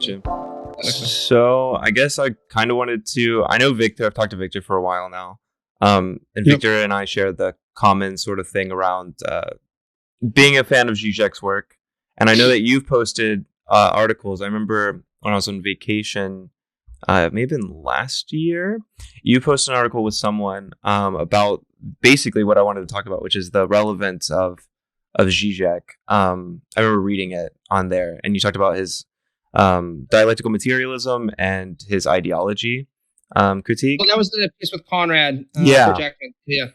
you. So I guess I kind of wanted to. I know Victor. I've talked to Victor for a while now, and Victor and I share the common sort of thing around being a fan of Žižek's work. And I know that you've posted articles. I remember when I was on vacation, maybe last year, you posted an article with someone about basically what I wanted to talk about, which is the relevance of Žižek. I remember reading it on there, and you talked about his dialectical materialism and his ideology critique. Well, that was the piece with Conrad. Yeah,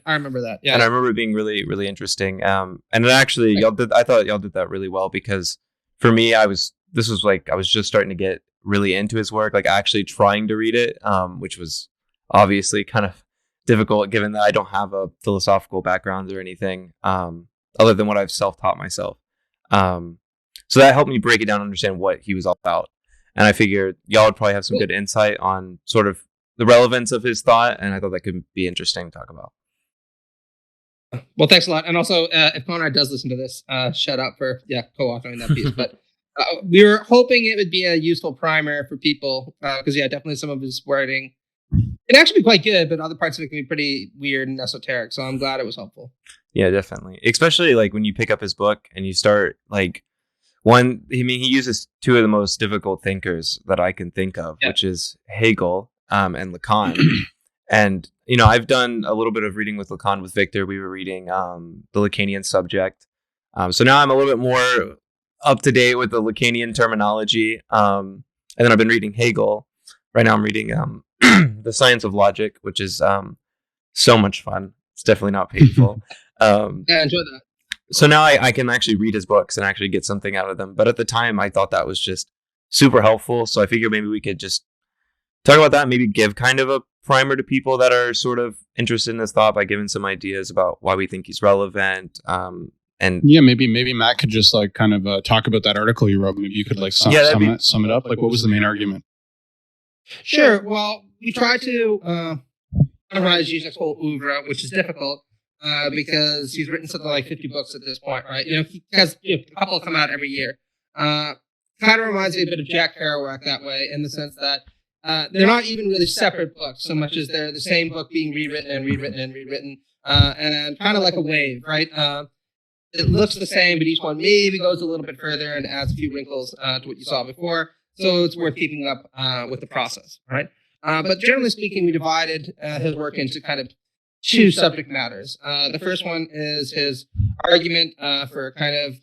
I remember that. Yeah, and I remember it being really, really interesting. And it actually, I thought y'all did that really well, because for me, I was just starting to get really into his work, like actually trying to read it, which was obviously kind of difficult given that I don't have a philosophical background or anything, other than what I've self-taught myself. So that helped me break it down and understand what he was all about. And I figured y'all would probably have some good insight on sort of the relevance of his thought, and I thought that could be interesting to talk about. Well, thanks a lot. And also, if Conrad does listen to this, shout out for co-authoring that piece. But we were hoping it would be a useful primer for people, because definitely some of his wording can actually be quite good, but other parts of it can be pretty weird and esoteric. So I'm glad it was helpful. Yeah, definitely. Especially like when you pick up his book and you start like he uses two of the most difficult thinkers that I can think of, which is Hegel and Lacan. And, I've done a little bit of reading with Lacan with Victor. We were reading the Lacanian subject. So now I'm a little bit more up to date with the Lacanian terminology. And then I've been reading Hegel. Right now I'm reading The Science of Logic, which is so much fun. It's definitely not painful. I enjoyed that. So now I can actually read his books and actually get something out of them. But at the time, I thought that was just super helpful. So I figured maybe we could just talk about that and maybe give kind of a primer to people that are sort of interested in this thought by giving some ideas about why we think he's relevant. And maybe Matt could just like kind of talk about that article you wrote. Maybe you could like sum it up. Like, what was the main argument? Sure. Well, we tried to summarize Žižek's whole oeuvre, which is difficult because he's written something like 50 books at this point, right? He has a couple come out every year. Kind of reminds me a bit of Jack Kerouac that way, in the sense that they're not even really separate books so much as they're the same book being rewritten and rewritten and rewritten, and kind of like a wave, right? It looks the same, but each one maybe goes a little bit further and adds a few wrinkles to what you saw before. So it's worth keeping up with the process, right? But generally speaking, we divided his work into kind of two subject matters. The first one is his argument for kind of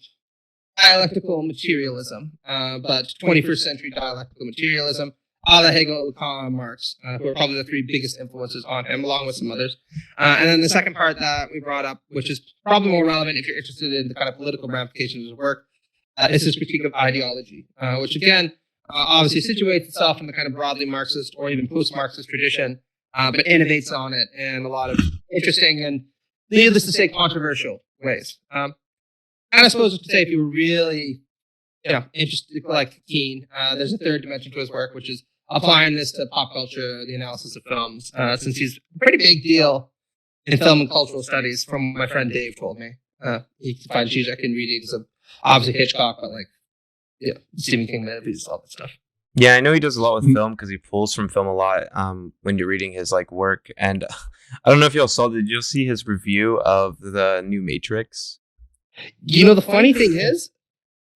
dialectical materialism, but 21st century dialectical materialism, a la Hegel, Lacan, Marx, who are probably the three biggest influences on him, along with some others. And then the second part that we brought up, which is probably more relevant if you're interested in the kind of political ramifications of his work, is his critique of ideology, which again, obviously situates itself in the kind of broadly Marxist or even post-Marxist tradition, but innovates on it in a lot of interesting and, needless to say, controversial ways. And I suppose to say, if you were really, interested, like keen, there's a third dimension to his work, which is applying this to pop culture, the analysis of films, since he's a pretty big deal in film and cultural studies, from my friend Dave told me. He can find Žižek in readings of obviously Hitchcock, but Stephen King movies, all that stuff. Yeah, I know he does a lot with film because he pulls from film a lot when you're reading his work. And I don't know if y'all saw, did you see his review of the new Matrix? The funny thing is,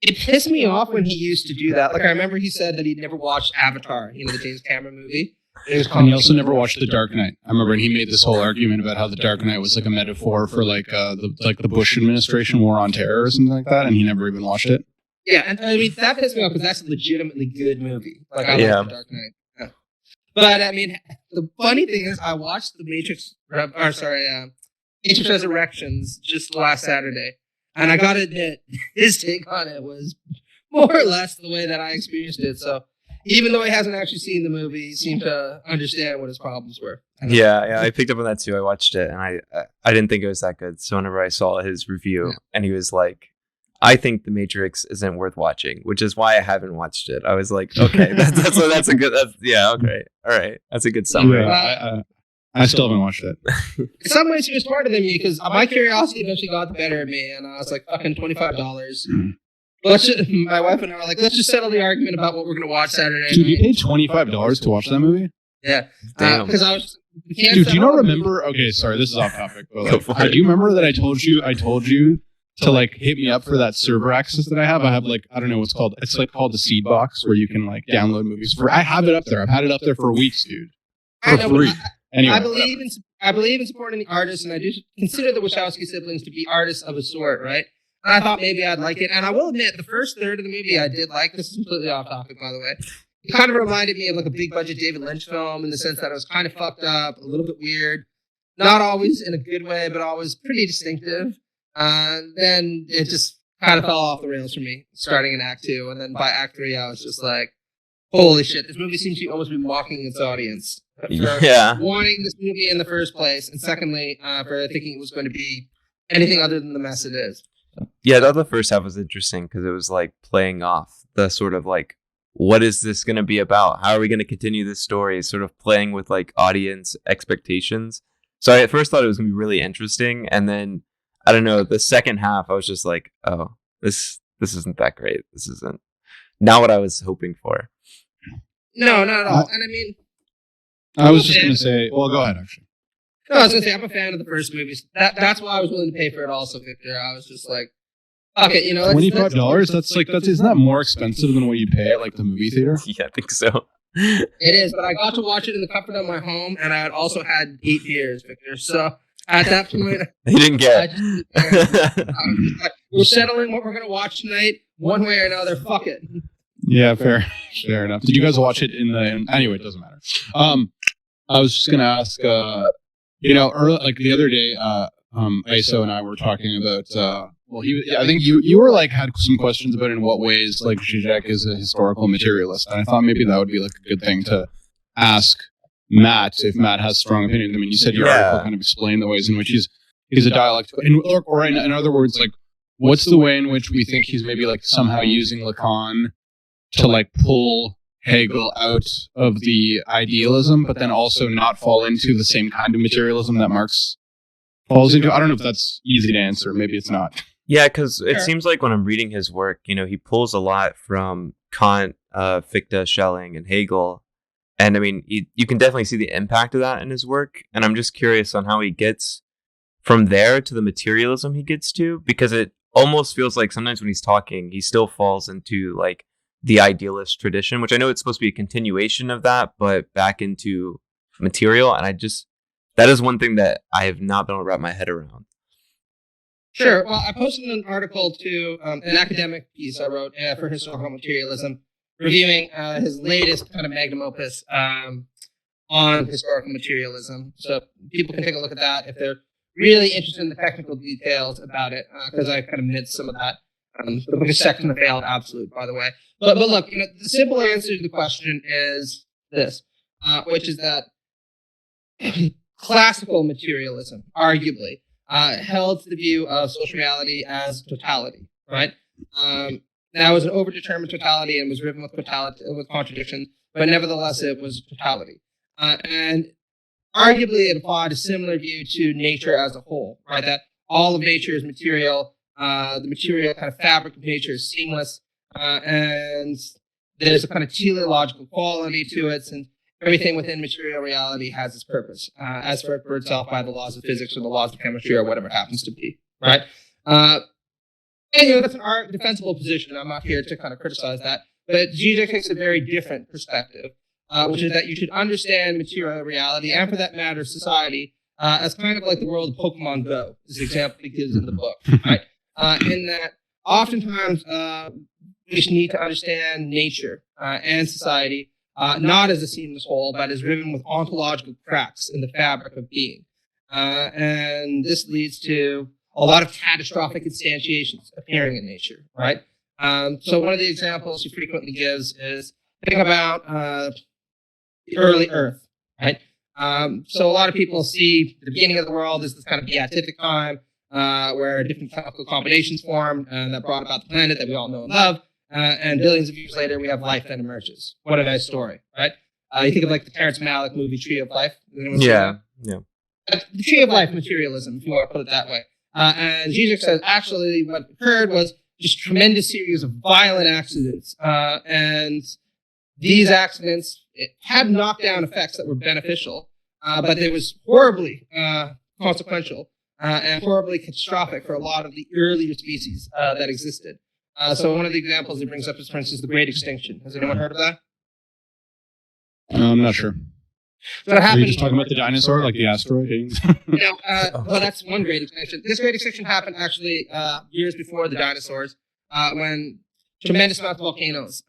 it pissed me off when he used to do that. Like, I remember he said that he'd never watched Avatar, the James Cameron movie. And he also never watched The Dark Knight. I remember, and he made this whole argument about how The Dark Knight was like a metaphor for the Bush administration war on terror or something like that, and he never even watched it. Yeah, and I mean, that pissed me off because that's a legitimately good movie. Like, I like The Dark Knight. Yeah. But, I mean, the funny thing is, I watched the Matrix Resurrections just last Saturday, and I gotta admit, his take on it was more or less the way that I experienced it. So, even though he hasn't actually seen the movie, he seemed to understand what his problems were. Yeah, I picked up on that too. I watched it, and I didn't think it was that good. So whenever I saw his review, and he was like, I think The Matrix isn't worth watching, which is why I haven't watched it. I was like, okay, that's a good, okay, all right, that's a good summary. Yeah, I still haven't watched it. In some ways, he was smarter than me because my curiosity eventually got the better of me, and I was like, fucking $25. my wife and I were like, let's just settle the argument about what we're going to watch Saturday Dude, you night. paid $25 to watch that movie? Yeah. Damn. Because I was... Dude, do you not remember? Okay, sorry, this is off topic. But like, do you remember that I told you to like hit me up for that server access that I have? I have like, I don't know what's called. It's like called the Seed Box, where you can like download movies. I have it up there. I've had it up there for weeks, dude. For free. Anyway, I believe in supporting the artists, and I do consider the Wachowski siblings to be artists of a sort, right? And I thought maybe I'd like it. And I will admit, the first third of the movie I did like. This is completely off topic, by the way. It kind of reminded me of like a big budget David Lynch film in the sense that it was kind of fucked up, a little bit weird, not always in a good way, but always pretty distinctive. Then it just kind of fell off the rails for me, starting in Act 2. And then by Act 3, I was just like, holy shit, this movie seems to almost be mocking its audience. For wanting this movie in the first place, and secondly, for thinking it was going to be anything other than the mess it is. Yeah, I thought the first half was interesting because it was like playing off the sort of like, what is this going to be about? How are we going to continue this story? Sort of playing with like audience expectations. So I at first thought it was going to be really interesting. And then, I don't know, the second half, I was just like, oh, this isn't that great. This isn't not what I was hoping for. No, not at all. And I mean... I was just going to say... Well, go ahead, actually. No, I was going to say, I'm a fan of the first movies. That's why I was willing to pay for it also, Victor. I was just like, okay, you know... $25? Isn't that more expensive than what you pay at, like, the movie theater? Yeah, I think so. It is, but I got to watch it in the comfort of my home, and I had also had 8 beers, Victor. So, at that point... He didn't get it. We're settling what we're going to watch tonight, one way or another. Fuck it. Yeah, fair enough. Did you guys watch it anyway, it doesn't matter. I was just gonna ask, early, like the other day, Iso and I were talking about, I think you were like, had some questions about in what ways, like, Žižek is a historical materialist. And I thought maybe that would be like a good thing to ask Matt, if Matt has strong opinions. I mean, you said your article kind of explained the ways in which he's a dialectical, or in other words, like, what's the way in which we think he's maybe like somehow using Lacan to like pull Hegel out of the idealism, but then also not fall into the same kind of materialism that Marx falls into? I don't know if that's easy to answer. Maybe it's not. Yeah, because it seems like when I'm reading his work, he pulls a lot from Kant, Fichte, Schelling, and Hegel. And I mean, you can definitely see the impact of that in his work. And I'm just curious on how he gets from there to the materialism he gets to, because it almost feels like sometimes when he's talking, he still falls into like the idealist tradition, which I know it's supposed to be a continuation of that, but back into material. And that is one thing that I have not been able to wrap my head around. Sure. Well, I posted an article to an academic piece I wrote for Historical Materialism, reviewing his latest kind of magnum opus on historical materialism. So people can take a look at that if they're really interested in the technical details about it, because I kind of missed some of that. The book is Sex and the Failed Absolute, by the way. But look, the simple answer to the question is this, which is that classical materialism, arguably, held to the view of social reality as totality, right? Now, it was an overdetermined totality and was riven with contradictions, but nevertheless, it was totality. And arguably, it applied a similar view to nature as a whole, right? That all of nature is material. The material kind of fabric of nature is seamless, and there's a kind of teleological quality to it, and everything within material reality has its purpose, as for itself by the laws of physics or the laws of chemistry or whatever it happens to be, right? And that's an defensible position. I'm not here to kind of criticize that, but Žižek takes a very different perspective, which is that you should understand material reality, and for that matter, society, as kind of like the world of Pokemon Go, is the example he gives in the book, right? In that oftentimes we need to understand nature and society not as a seamless whole, but as riven with ontological cracks in the fabric of being. And this leads to a lot of catastrophic instantiations appearing in nature, right? So one of the examples he frequently gives is think about the early Earth, right? So a lot of people see the beginning of the world as this kind of beatific time, where different chemical combinations formed that brought about the planet that we all know and love. And billions of years later, we have life that emerges. What a nice story, right? You think of like the Terrence Malick movie Tree of Life. Yeah. The Tree of Life materialism, if you want to put it that way. And Žižek says, actually, what occurred was just tremendous series of violent accidents. And these accidents had knockdown effects that were beneficial, but it was horribly consequential and horribly catastrophic for a lot of the earlier species that existed. So one of the examples he brings up is, for instance, the Great Extinction. Has anyone heard of that? I'm not sure. So Are you just talking about the dinosaur, like the asteroid? Well, that's one Great Extinction. This Great Extinction happened actually years before the dinosaurs, when tremendous amounts of volcanoes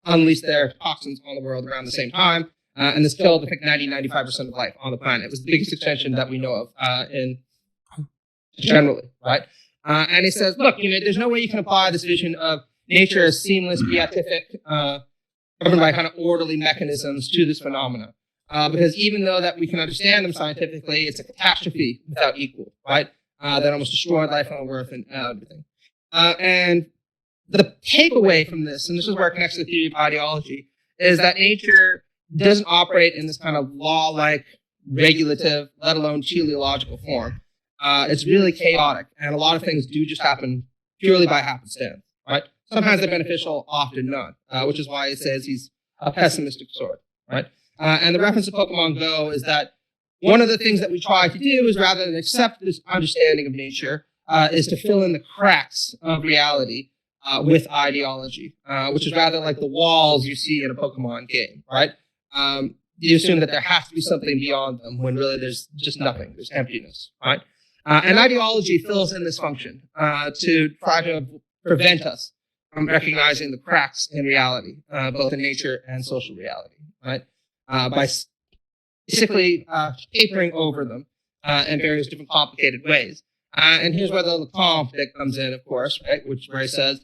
unleashed their toxins on the world around the same time, and this killed, I think, 95% of life on the planet. It was the biggest extinction that we know of in generally, right? And he says, look, there's no way you can apply this vision of nature as seamless, beatific, governed by kind of orderly mechanisms to this phenomena. Because even though that we can understand them scientifically, it's a catastrophe without equal, right? That almost destroyed life on Earth and everything. And the takeaway from this, and this is where it connects to the theory of ideology, is that nature doesn't operate in this kind of law-like, regulative, let alone teleological form. It's really chaotic, and a lot of things do just happen purely by happenstance, right? Sometimes they're beneficial, often not, which is why it says he's a pessimistic sort, right? And the reference to Pokemon Go is that one of the things that we try to do is, rather than accept this understanding of nature, is to fill in the cracks of reality with ideology, which is rather like the walls you see in a Pokemon game, right? You assume that there has to be something beyond them when really there's just nothing. There's emptiness, right? And ideology fills in this function to try to prevent us from recognizing the cracks in reality, both in nature and social reality, right? By basically papering over them in various different complicated ways. And here's where the Lacan bit comes in, of course, right? Where he says,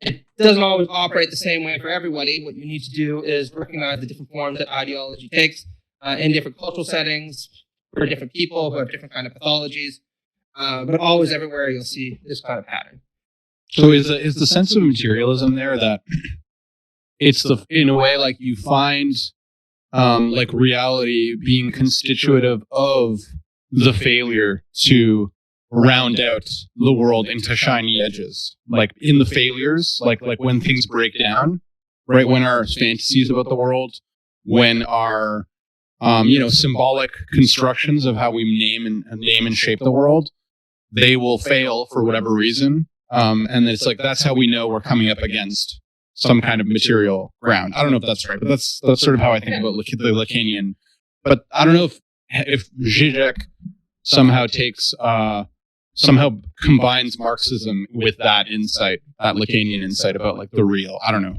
it doesn't always operate the same way for everybody. What you need to do is recognize the different forms that ideology takes in different cultural settings for different people who have different kind of pathologies. But always everywhere you'll see this kind of pattern. So is the sense of materialism there that it's in a way like you find like reality being constitutive of the failure to round out the world into shiny edges, like in the failures, like when things break down, right? When our fantasies about the world, when our symbolic constructions of how we name and shape the world, they will fail for whatever reason, and it's like that's how we know we're coming up against some kind of material ground. I don't know if that's right, but that's sort of how I think about the Lacanian. But I don't know if Žižek somehow combines Marxism with that insight, that Lacanian insight about like the real. I don't know.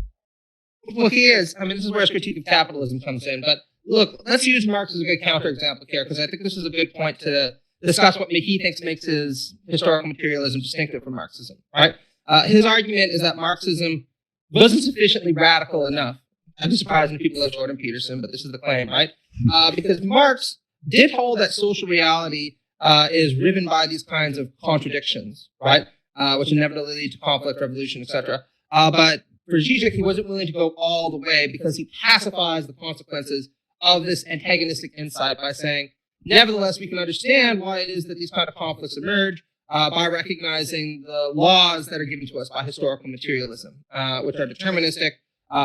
Well, he is. I mean, this is where his critique of capitalism comes in. But look, let's use Marx as a good counterexample here, because I think this is a good point to discuss what he thinks makes his historical materialism distinctive from Marxism, right? His argument is that Marxism wasn't sufficiently radical enough. I'd be surprised if people like Jordan Peterson, but this is the claim, right? Because Marx did hold that social reality is riven by these kinds of contradictions, right? Which inevitably lead to conflict, revolution, etc. But for Žižek, he wasn't willing to go all the way because he pacifies the consequences of this antagonistic insight by saying, nevertheless, we can understand why it is that these kind of conflicts emerge by recognizing the laws that are given to us by historical materialism, which are deterministic,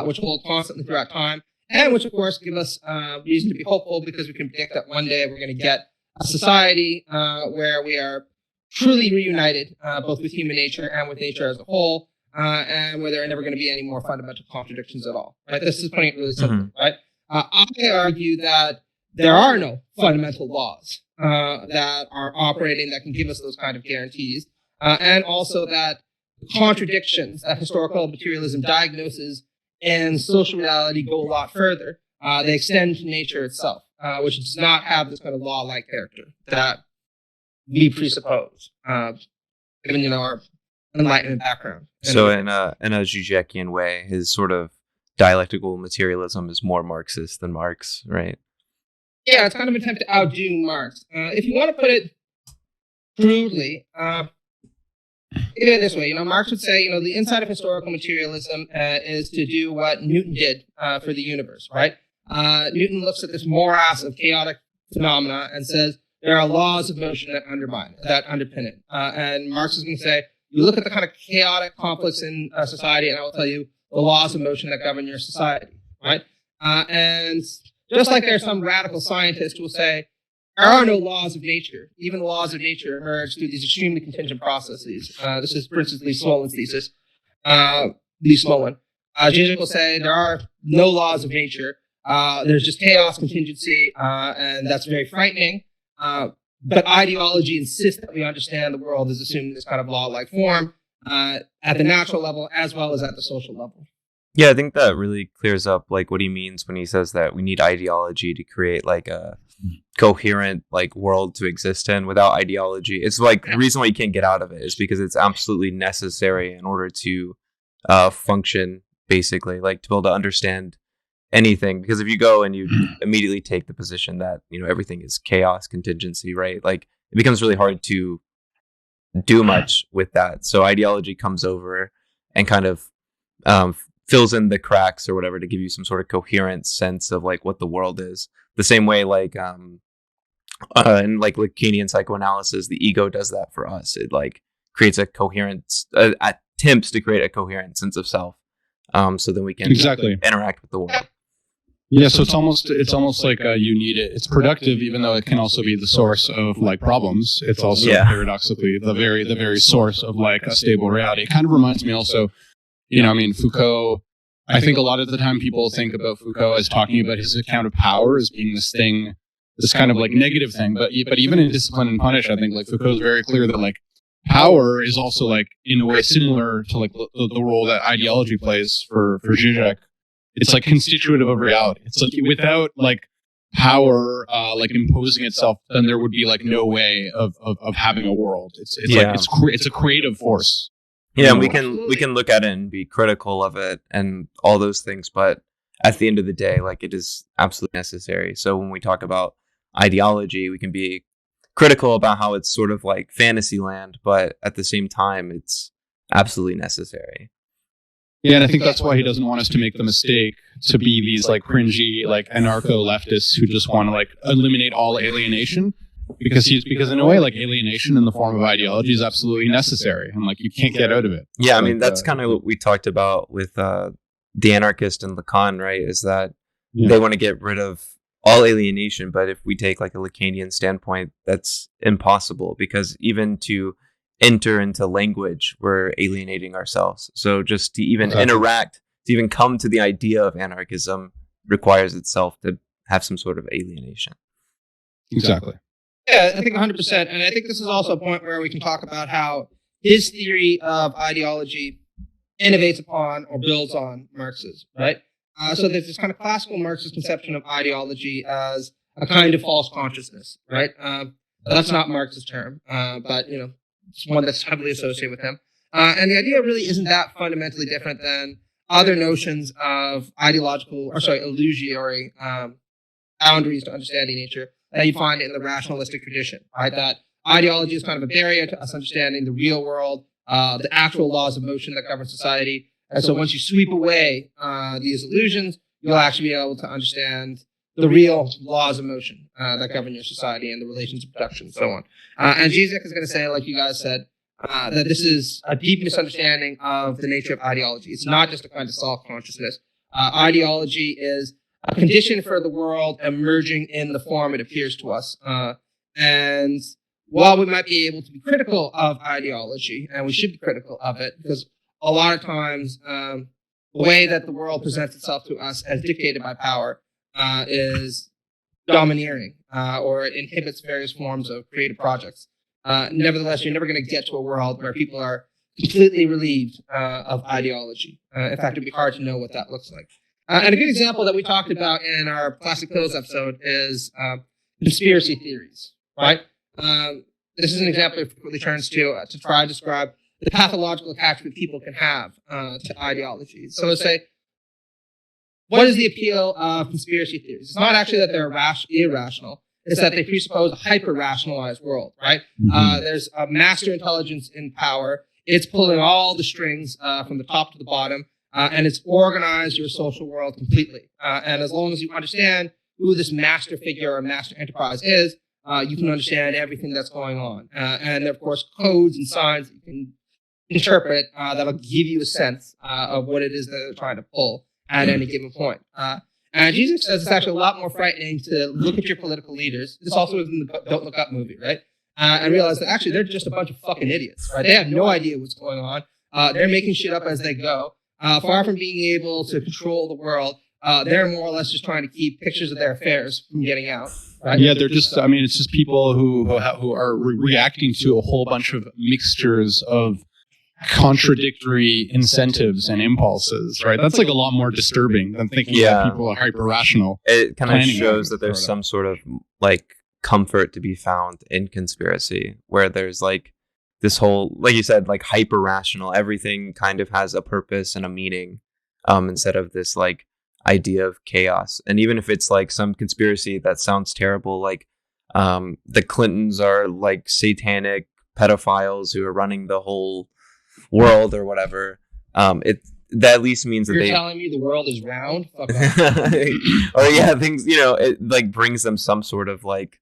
which hold constantly throughout time, and which, of course, give us reason to be hopeful because we can predict that one day we're going to get a society where we are truly reunited, both with human nature and with nature as a whole, and where there are never going to be any more fundamental contradictions at all. Right? This is putting it really simply, right? I argue that there are no fundamental laws that are operating that can give us those kind of guarantees, and also that contradictions that historical materialism diagnoses in social reality go a lot further. They extend to nature itself, which does not have this kind of law-like character that we presuppose, given our Enlightenment background. So in a Žižekian way, his sort of dialectical materialism is more Marxist than Marx, right? Yeah, it's kind of an attempt to outdo Marx. If you want to put it crudely, think of it this way. Marx would say, the inside of historical materialism is to do what Newton did for the universe, right? Newton looks at this morass of chaotic phenomena and says there are laws of motion that underpin it. And Marx is going to say, you look at the kind of chaotic conflicts in society, and I will tell you the laws of motion that govern your society, right? And just like there's some radical scientists who will say, there are no laws of nature. Even the laws of nature emerge through these extremely contingent processes. This is, for instance, Lee Smollen's thesis. Lee Smollen. Žižek will say there are no laws of nature. There's just chaos, contingency, and that's very frightening. But ideology insists that we understand the world as assuming this kind of law-like form at the natural level as well as at the social level. Yeah, I think that really clears up like what he means when he says that we need ideology to create like a coherent like world to exist in. Without ideology, it's like the reason why you can't get out of it is because it's absolutely necessary in order to function, basically, like to be able to understand anything. Because if you go and you immediately take the position that, you know, everything is chaos, contingency, right, like it becomes really hard to do much with that. So ideology comes over and kind of fills in the cracks or whatever to give you some sort of coherent sense of like what the world is. The same way like in like Lacanian psychoanalysis, the ego does that for us. It like creates a coherent attempts to create a coherent sense of self, so then we can interact with the world. Yeah, so it's almost like you need it. It's productive, even though it can also be the source of like problems. It's also paradoxically the very source of like a stable reality. It kind of reminds me also, you know, I mean, Foucault. I think a lot of the time people think about Foucault as talking about his account of power as being this thing, this kind of like negative thing. But even in Discipline and Punish, I think like Foucault is very clear that like power is also like in a way similar to like the role that ideology plays for Žižek. It's like constitutive of reality. It's like without like power like imposing itself, then there would be like no way of having a world. It's like it's a creative force. Yeah, and we can look at it and be critical of it and all those things, but at the end of the day, like it is absolutely necessary. So when we talk about ideology, we can be critical about how it's sort of like fantasy land, but at the same time, it's absolutely necessary. Yeah, and I think that's why he doesn't want us to make the mistake to be these like cringy, like anarcho-leftists who just want to like eliminate all alienation. Because in a way, like alienation in the form of ideology is absolutely necessary, and like you can't get out of it. Yeah, I mean that's kind of what we talked about with the anarchist and Lacan, right? Is that they want to get rid of all alienation, but if we take like a Lacanian standpoint, that's impossible because even to enter into language, we're alienating ourselves. So just to even interact, to even come to the idea of anarchism, requires itself to have some sort of alienation. Exactly. Yeah, I think 100%. And I think this is also a point where we can talk about how his theory of ideology innovates upon or builds on Marxism, right? So there's this kind of classical Marxist conception of ideology as a kind of false consciousness, right? That's not Marx's term, but, you know, it's one that's heavily associated with him. And the idea really isn't that fundamentally different than other notions of illusory boundaries to understanding nature that you find in the rationalistic tradition, right? That ideology is kind of a barrier to us understanding the real world, the actual laws of motion that govern society. And so once you sweep away these illusions, you'll actually be able to understand the real laws of motion that govern your society and the relations of production and so on. And Žižek is going to say, like you guys said, that this is a deep misunderstanding of the nature of ideology. It's not just a kind of self-consciousness. Ideology is a condition for the world emerging in the form it appears to us. And while we might be able to be critical of ideology, and we should be critical of it, because a lot of times the way that the world presents itself to us as dictated by power is domineering or it inhibits various forms of creative projects. Nevertheless, you're never going to get to a world where people are completely relieved of ideology. In fact, it'd be hard to know what that looks like. And a good example that we talked about in our Plastic Pills episode is conspiracy theories, right? This is an example that frequently turns to try to describe the pathological attachment people can have to ideology. So let's say, what is the appeal of conspiracy theories? It's not actually that they're irrational. It's that they presuppose a hyper-rationalized world, right? There's a master intelligence in power. It's pulling all the strings from the top to the bottom. And it's organized your social world completely. And as long as you understand who this master figure or master enterprise is, you can understand everything that's going on. And there are, of course, codes and signs that you can interpret that'll give you a sense of what it is that they're trying to pull at any given point. And Žižek says it's actually a lot more frightening to look at your political leaders. This also is in the Don't Look Up movie, right? And realize that actually they're just a bunch of fucking idiots, right? They have no idea what's going on. They're making shit up as they go. Far from being able to control the world, they're more or less just trying to keep pictures of their affairs from getting out. Right? Yeah, they're just, I mean, it's just people who are reacting to a whole bunch of mixtures of contradictory incentives and impulses, right? That's like a lot more disturbing than thinking that people are hyper-rational. It kind of shows that there's some sort of like comfort to be found in conspiracy, where there's like this whole, like you said, like hyper-rational, everything kind of has a purpose and a meaning, instead of this like idea of chaos. And even if it's like some conspiracy that sounds terrible, like the Clintons are like satanic pedophiles who are running the whole world or whatever, that at least means that you're telling me the world is round. Fuck or yeah, things, you know, it like brings them some sort of like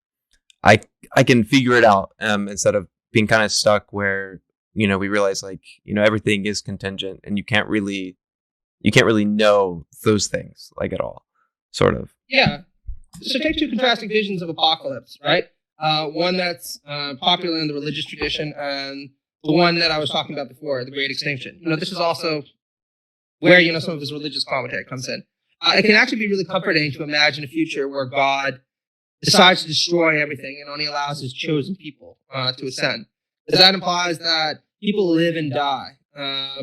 I can figure it out, instead of being kind of stuck where, you know, we realize like, you know, everything is contingent and you can't really know those things like at all, sort of. Yeah. So take two contrasting visions of apocalypse, right? One that's popular in the religious tradition, and the one that I was talking about before, the Great Extinction. You know, this is also where, you know, some of his religious commentary comes in. It can actually be really comforting to imagine a future where God decides to destroy everything and only allows his chosen people to ascend. Because that implies that people live and die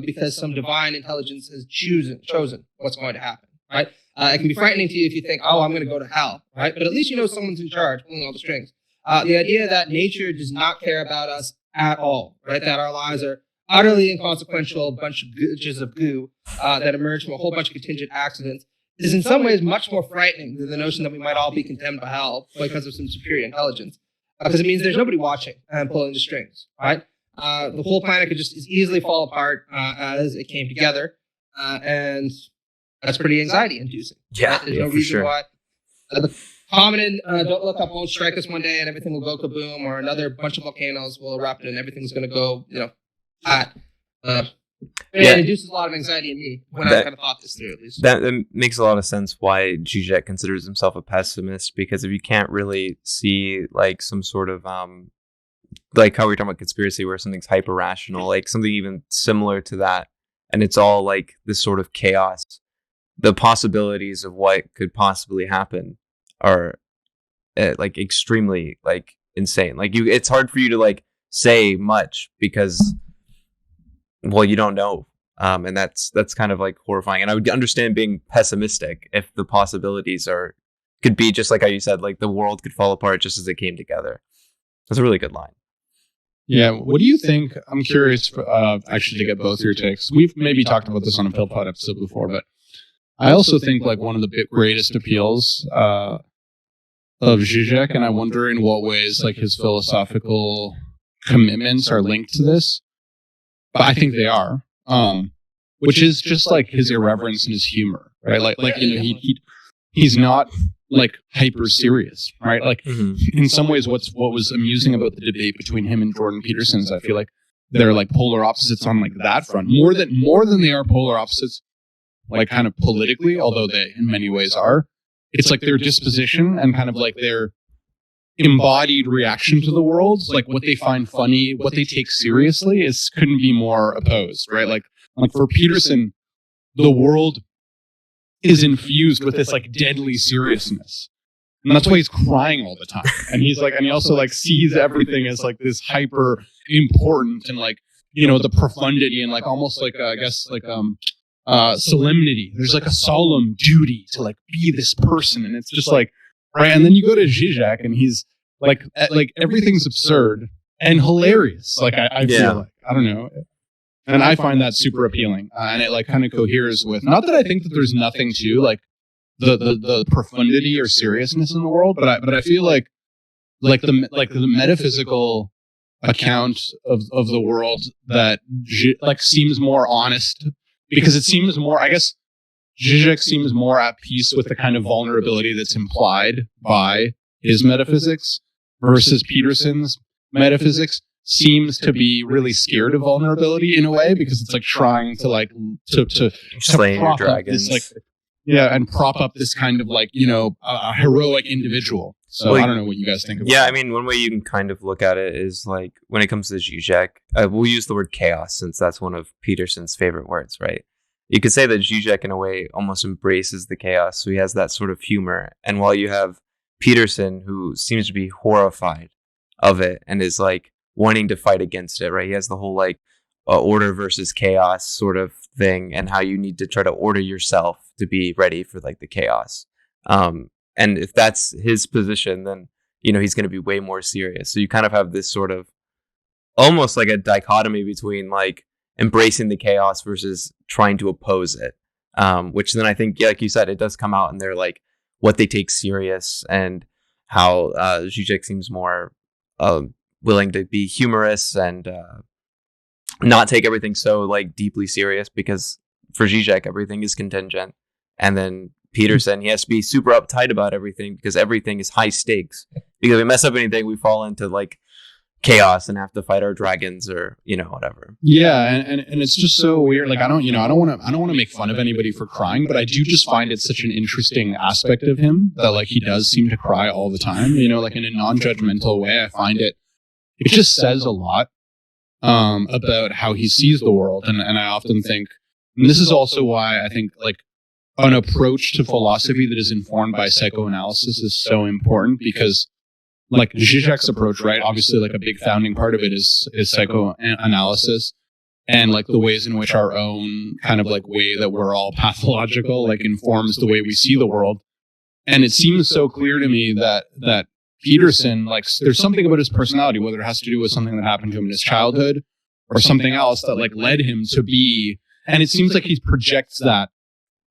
because some divine intelligence has chosen what's going to happen, right? It can be frightening to you if you think, oh, I'm going to go to hell, right? But at least you know someone's in charge, pulling all the strings. The idea that nature does not care about us at all, right? That our lives are utterly inconsequential, bunch of gooches of goo that emerge from a whole bunch of contingent accidents is in some ways much more frightening than the notion that we might all be condemned by hell because of some superior intelligence. Because it means there's nobody watching and pulling the strings, right? The whole planet could just as easily fall apart as it came together, and that's pretty anxiety-inducing. Yeah, right? There's no reason why the common Don't Look Up won't strike us one day and everything will go kaboom, or another bunch of volcanoes will erupt and everything's going to go, you know, hot. It induces a lot of anxiety in me when I kind of thought this through, at least. That makes a lot of sense why Žižek considers himself a pessimist, because if you can't really see like some sort of like how we were talking about conspiracy where something's hyper rational, like something even similar to that, and it's all like this sort of chaos, the possibilities of what could possibly happen are like extremely like insane. Like it's hard for you to like say much because, well, you don't know, and that's kind of like horrifying. And I would understand being pessimistic if the possibilities could be just like how you said, like the world could fall apart just as it came together. That's a really good line. Yeah, what do you think? I'm curious, actually, to get both your takes. We've maybe talked about this on a PillPod episode before, but I also think like one of the greatest appeals of Žižek, and I wonder in what ways like his philosophical commitments are linked to this, but I think they are, which is just like his irreverence and his humor, right? Like you know, he's not like hyper serious, right? Like in some ways, what was amusing about the debate between him and Jordan Peterson is I feel like they're like polar opposites on like that front, more than they are polar opposites, like kind of politically, although they in many ways are. It's like their disposition and kind of like their embodied reaction to the world, like what they find funny, what they take seriously, couldn't be more opposed, right? Like for Peterson, the world is infused with this like deadly seriousness, and that's why he's crying all the time. And he's like, and he also like sees everything as like this hyper important and like, you know, the profundity and like almost like I guess like solemnity. There's like a solemn duty to like be this person, and it's just like right. And then you go to Žižek, and he's like everything's absurd and hilarious. Like I feel like, I don't know. And I find that super appealing, and it like kind of coheres with, not that I think that there's nothing to like the profundity or seriousness in the world, but I feel like the metaphysical account of the world that like seems more honest, because it seems more, I guess Žižek seems more at peace with the kind of vulnerability that's implied by his metaphysics versus Peterson's metaphysics. seems to be really scared of vulnerability in a way, because it's like trying to like to Slaying your prop up dragons. this, like, and prop up this kind of like, a heroic individual. So Well, I don't know what you guys think about Yeah, that. I mean, one way you can kind of look at it is like when it comes to Žižek, we'll use the word chaos since that's one of Peterson's favorite words, right? You could say that Žižek, in a way, almost embraces the chaos. So he has that sort of humor. And while you have Peterson, who seems to be horrified of it and is like wanting to fight against it, right? He has the whole like order versus chaos sort of thing, and how you need to try to order yourself to be ready for like the chaos. And if that's his position, then, he's going to be way more serious. So you kind of have this sort of almost like a dichotomy between like embracing the chaos versus trying to oppose it. Which then I think, like you said, it does come out in their like what they take serious, and how Žižek seems more willing to be humorous and not take everything so like deeply serious, because for Žižek everything is contingent. And then Peterson, he has to be super uptight about everything because everything is high stakes. Because if we mess up anything, we fall into like chaos and have to fight our dragons or whatever. Yeah, and it's just so weird. Like I don't want to make fun of anybody for crying, but I do just find it such an interesting aspect of him that like he does seem to cry all the time. Like in a non-judgmental way. I find it just says a lot about how he sees the world, and I often think, and this is also why I think like an approach to philosophy that is informed by psychoanalysis is so important, because like Žižek's approach, right? Obviously, like a big founding part of it is psychoanalysis, and like the ways in which our own kind of like way that we're all pathological, like informs the way we see the world. And it seems so clear to me that Peterson, like there's something about his personality, whether it has to do with something that happened to him in his childhood or something else that like led him to be, and it seems like he projects that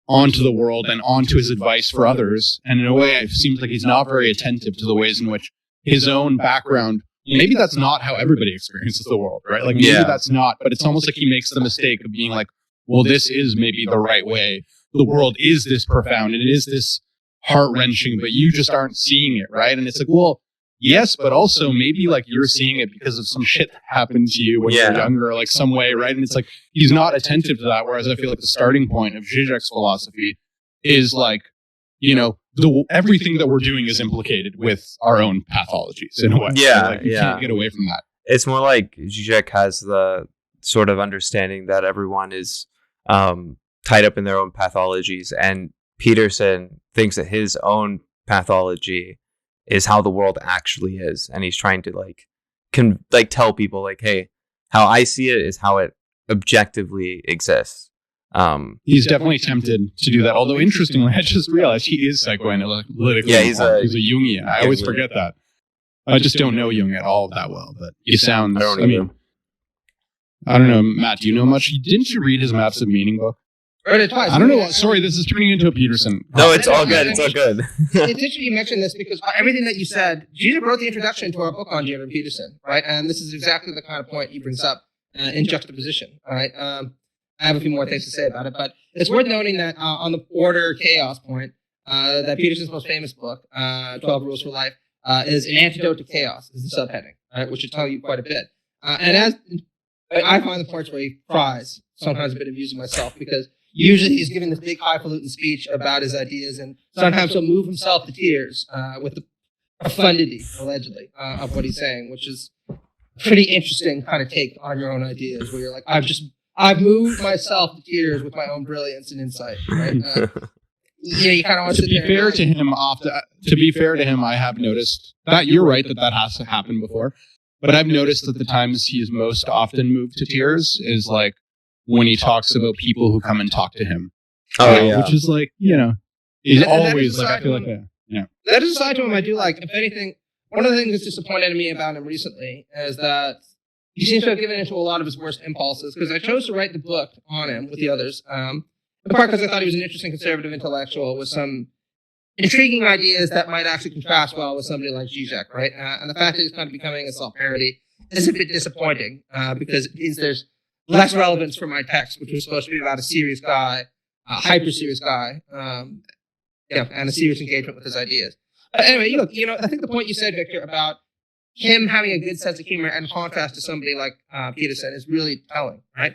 onto the world and onto his advice for others. And in a way, it seems like he's not very attentive to the ways in which his own background, maybe that's not how everybody experiences the world, right? Like maybe that's not, but it's almost like he makes the mistake of being like, well, this is maybe the right way. The world is this profound and it is this heart-wrenching, but you just aren't seeing it, right? And it's like, well, yes, but also maybe like you're seeing it because of some shit that happened to you when you're younger, like some way, right? And it's like he's not attentive to that. Whereas I feel like the starting point of Žižek's philosophy is like, everything that we're doing is implicated with our own pathologies in a way. Yeah, like, you can't get away from that. It's more like Žižek has the sort of understanding that everyone is tied up in their own pathologies, and Peterson thinks that his own pathology is how the world actually is, and he's trying to like tell people like, hey, how I see it is how it objectively exists. He's definitely tempted to do that. Although interestingly, I just realized he is psychoanalytically. Yeah, he's a Jungian. I always forget that. I just don't know Jung at all that well, but he sounds. I don't know, Matt. Do you know much? Didn't you read his Maps of Meaning book? Read it twice. I don't know. Sorry, this is turning into a Peterson. No, it's all good. It's all good. It's interesting you mentioned this because everything that you said, Žižek wrote the introduction to our book on Jordan Peterson, right? And this is exactly the kind of point he brings up in juxtaposition, all right? I have a few more things to say about it, but it's worth noting that on the order chaos point, that Peterson's most famous book, 12 Rules for Life, is An Antidote to Chaos, is the subheading, right? Which should tell you quite a bit. And as I find the points where he cries, sometimes a bit amusing myself, because usually he's giving this big highfalutin speech about his ideas, and sometimes he'll move himself to tears with the profundity, allegedly, of what he's saying, which is a pretty interesting kind of take on your own ideas, where you're like, I've moved myself to tears with my own brilliance and insight, right? You kind of want to be fair to him. To be fair to him, I have noticed that you're right that has to happen before, but I've noticed that the times he is most often moved to tears is like when he talks about people who come and talk to him. Which is like, he's always like, I feel like that. Yeah. That is a side to him I do like. If anything, one of the things that's disappointed me about him recently is that he seems to have given into a lot of his worst impulses, because I chose to write the book on him with the others, in part because I thought he was an interesting conservative intellectual with some intriguing ideas that might actually contrast well with somebody like Žižek, right? And the fact that he's kind of becoming a self-parody is a bit disappointing, because it means there's less relevance for my text, which was supposed to be about a serious guy, a hyper-serious guy, and a serious engagement with his ideas. But anyway, look, I think the point you said, Victor, about him having a good sense of humor in contrast to somebody like Peterson is really telling, right?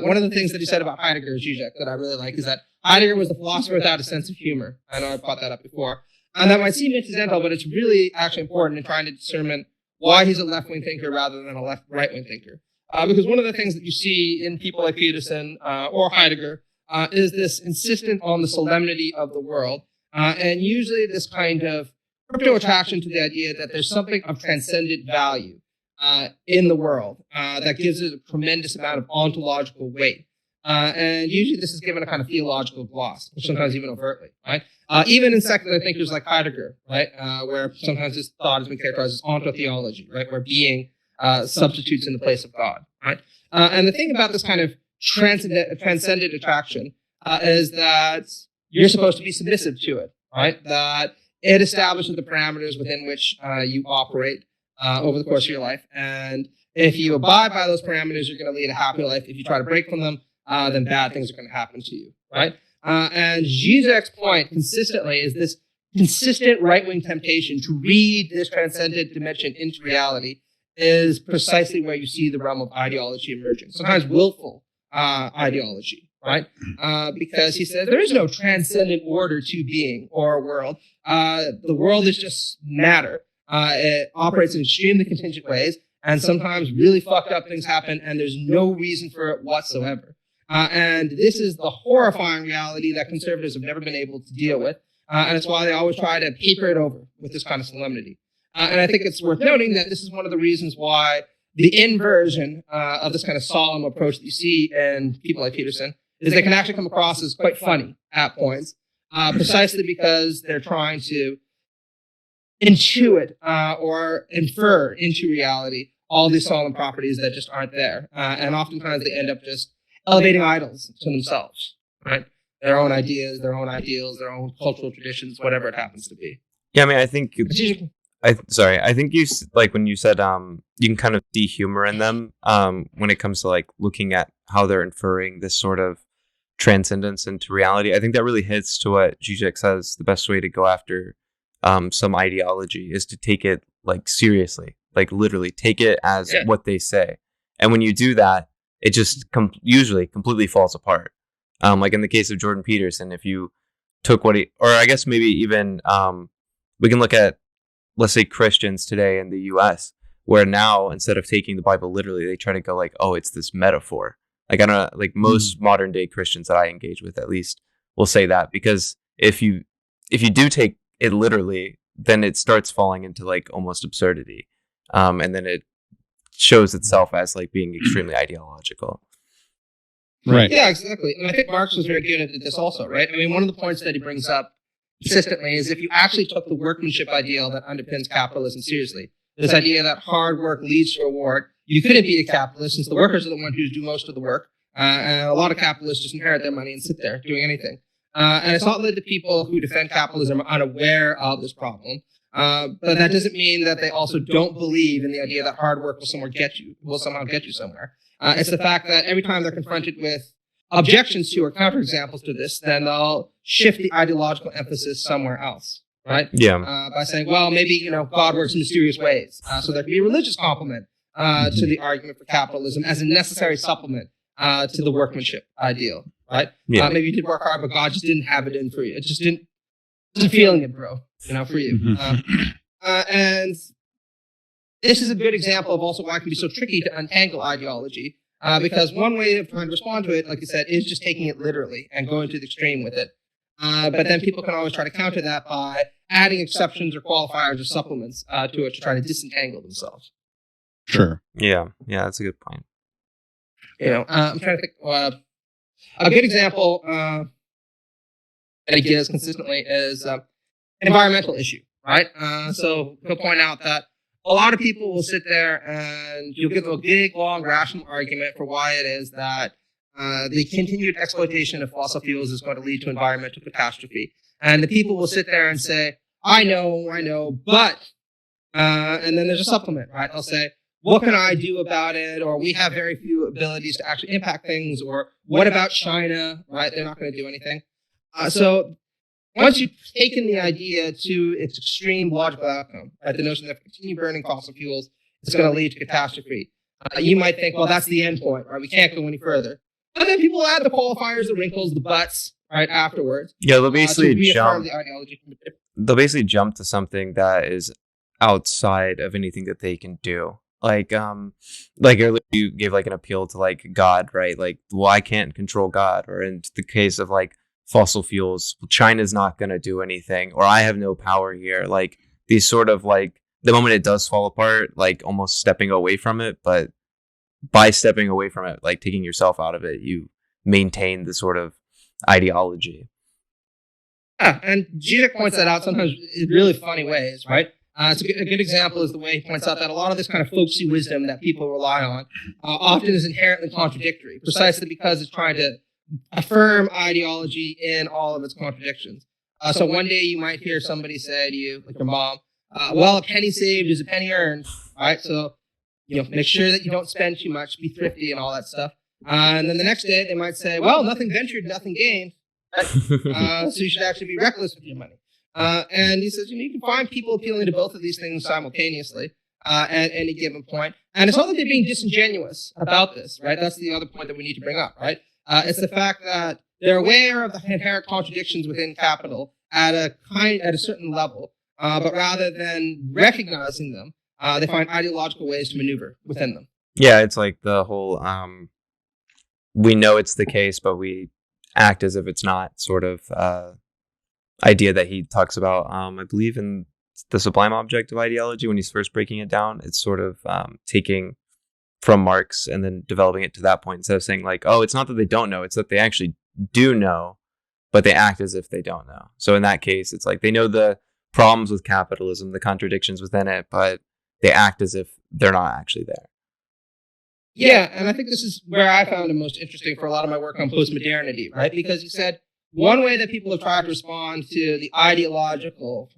One of the things that he said about Heidegger, Žižek, that I really like is that Heidegger was the philosopher without a sense of humor. I know I've brought that up before. And that might seem incidental, but it's really actually important in trying to determine why he's a left-wing thinker rather than a right-wing thinker. Because one of the things that you see in people like Peterson or Heidegger is this insistence on the solemnity of the world, and usually this kind of crypto attraction to the idea that there's something of transcendent value in the world that gives it a tremendous amount of ontological weight. And usually this is given a kind of theological gloss, or sometimes even overtly, right? Even in secular thinkers like Heidegger, right? Where sometimes this thought has been characterized as ontotheology, right? Where being substitutes in the place of God, right? And the thing about this kind of transcendent attraction is that you're supposed to be submissive to it, right? That it establishes the parameters within which you operate over the course of your life. And if you abide by those parameters, you're going to lead a happy life. If you try to break from them, then bad things are going to happen to you, right? And Žižek's point consistently is this consistent right-wing temptation to read this transcendent dimension into reality is precisely where you see the realm of ideology emerging, sometimes willful ideology, right? Because he says there is no transcendent order to being or world. The world is just matter. It operates in extremely contingent ways, and sometimes really fucked up things happen, and there's no reason for it whatsoever. And this is the horrifying reality that conservatives have never been able to deal with, and it's why they always try to paper it over with this kind of solemnity. And I think it's worth noting that this is one of the reasons why the inversion of this kind of solemn approach that you see in people like Peterson is they can actually come across as quite funny at points, precisely because they're trying to intuit or infer into reality all these solemn properties that just aren't there. And oftentimes they end up just elevating idols to themselves, right? Their own ideas, their own ideals, their own cultural traditions, whatever it happens to be. Yeah, I mean, I think I think you like when you said you can kind of see humor in them when it comes to like looking at how they're inferring this sort of transcendence into reality. I think that really hits to what Žižek says. The best way to go after some ideology is to take it like seriously, like literally take it as what they say. And when you do that, it just usually completely falls apart. Like in the case of Jordan Peterson, if you took what he, or I guess maybe even we can look at, let's say, Christians today in the US, where now instead of taking the Bible literally, they try to go like, oh, it's this metaphor. Like I don't know, like most modern day Christians that I engage with, at least, will say that, because if you do take it literally, then it starts falling into like almost absurdity, and then it shows itself as like being extremely ideological. Right. Yeah, exactly. And I think Marx was very good at this also, right? I mean, one of the points that he brings up consistently is if you actually took the workmanship ideal that underpins capitalism seriously, this idea that hard work leads to reward, you couldn't be a capitalist since the workers are the ones who do most of the work. And a lot of capitalists just inherit their money and sit there doing anything. And it's not that the people who defend capitalism are unaware of this problem, but that doesn't mean that they also don't believe in the idea that hard work will somehow get you somewhere. It's the fact that every time they're confronted with objections to or counterexamples to this, then they'll shift the ideological emphasis somewhere else, right? Yeah. By saying, well, maybe, God works in mysterious ways. So there can be a religious complement to the argument for capitalism as a necessary supplement to the workmanship ideal, right? Yeah. Maybe you did work hard, but God just didn't have it in for you. It just wasn't feeling it, bro, for you. And this is a good example of also why it can be so tricky to untangle ideology, because one way of trying to respond to it, like you said, is just taking it literally and going to the extreme with it. But then people can always try to counter that by adding exceptions or qualifiers or supplements to it to try to disentangle themselves. Sure. Yeah, that's a good point. I'm trying to think. A good example that he gives consistently is environmental issue, right? So he'll point out that a lot of people will sit there and you'll give them a big, long, rational argument for why it is that the continued exploitation of fossil fuels is going to lead to environmental catastrophe. And the people will sit there and say, I know, but, and then there's a supplement, right? They'll say, what can I do about it? Or we have very few abilities to actually impact things. Or what about China, right? They're not going to do anything. So once you've taken the idea to its extreme logical outcome, right, the notion that if we continue burning fossil fuels, it's going to lead to catastrophe, you might think, well, that's the end point, right? We can't go any further. And then people add the qualifiers, the wrinkles, the buts, right, afterwards. Yeah, they'll basically jump. The ideology. They'll basically jump to something that is outside of anything that they can do. Like earlier you gave like an appeal to like God, right? Like, well, I can't control God. Or in the case of like fossil fuels, China's not going to do anything, or I have no power here. Like these sort of like the moment it does fall apart, like almost stepping away from it, but by stepping away from it, like taking yourself out of it, you maintain the sort of ideology. Yeah, and Žižek points that out sometimes in really funny ways, right? So a good example is the way he points out that a lot of this kind of folksy wisdom that people rely on often is inherently contradictory, precisely because it's trying to affirm ideology in all of its contradictions. So one day you might hear somebody say to you, like your mom, well, a penny saved is a penny earned, right? So, make sure that you don't spend too much, be thrifty and all that stuff. And then the next day they might say, well, nothing ventured, nothing gained. Right? So you should actually be reckless with your money. And he says, you can find people appealing to both of these things simultaneously at any given point. And it's not that they're being disingenuous about this, right? That's the other point that we need to bring up, right? It's the fact that they're aware of the inherent contradictions within capital at a certain level, but rather than recognizing them, they find ideological ways to maneuver within them. Yeah, it's like the whole we know it's the case, but we act as if it's not sort of idea that he talks about, I believe in the sublime object of ideology when he's first breaking it down. It's sort of taking from Marx and then developing it to that point instead of saying like, oh, it's not that they don't know, it's that they actually do know, but they act as if they don't know. So in that case, it's like they know the problems with capitalism, the contradictions within it, but they act as if they're not actually there. Yeah, and I think this is where I found it most interesting for a lot of my work on postmodernity, right? Because he said one way that people have tried to respond to the ideological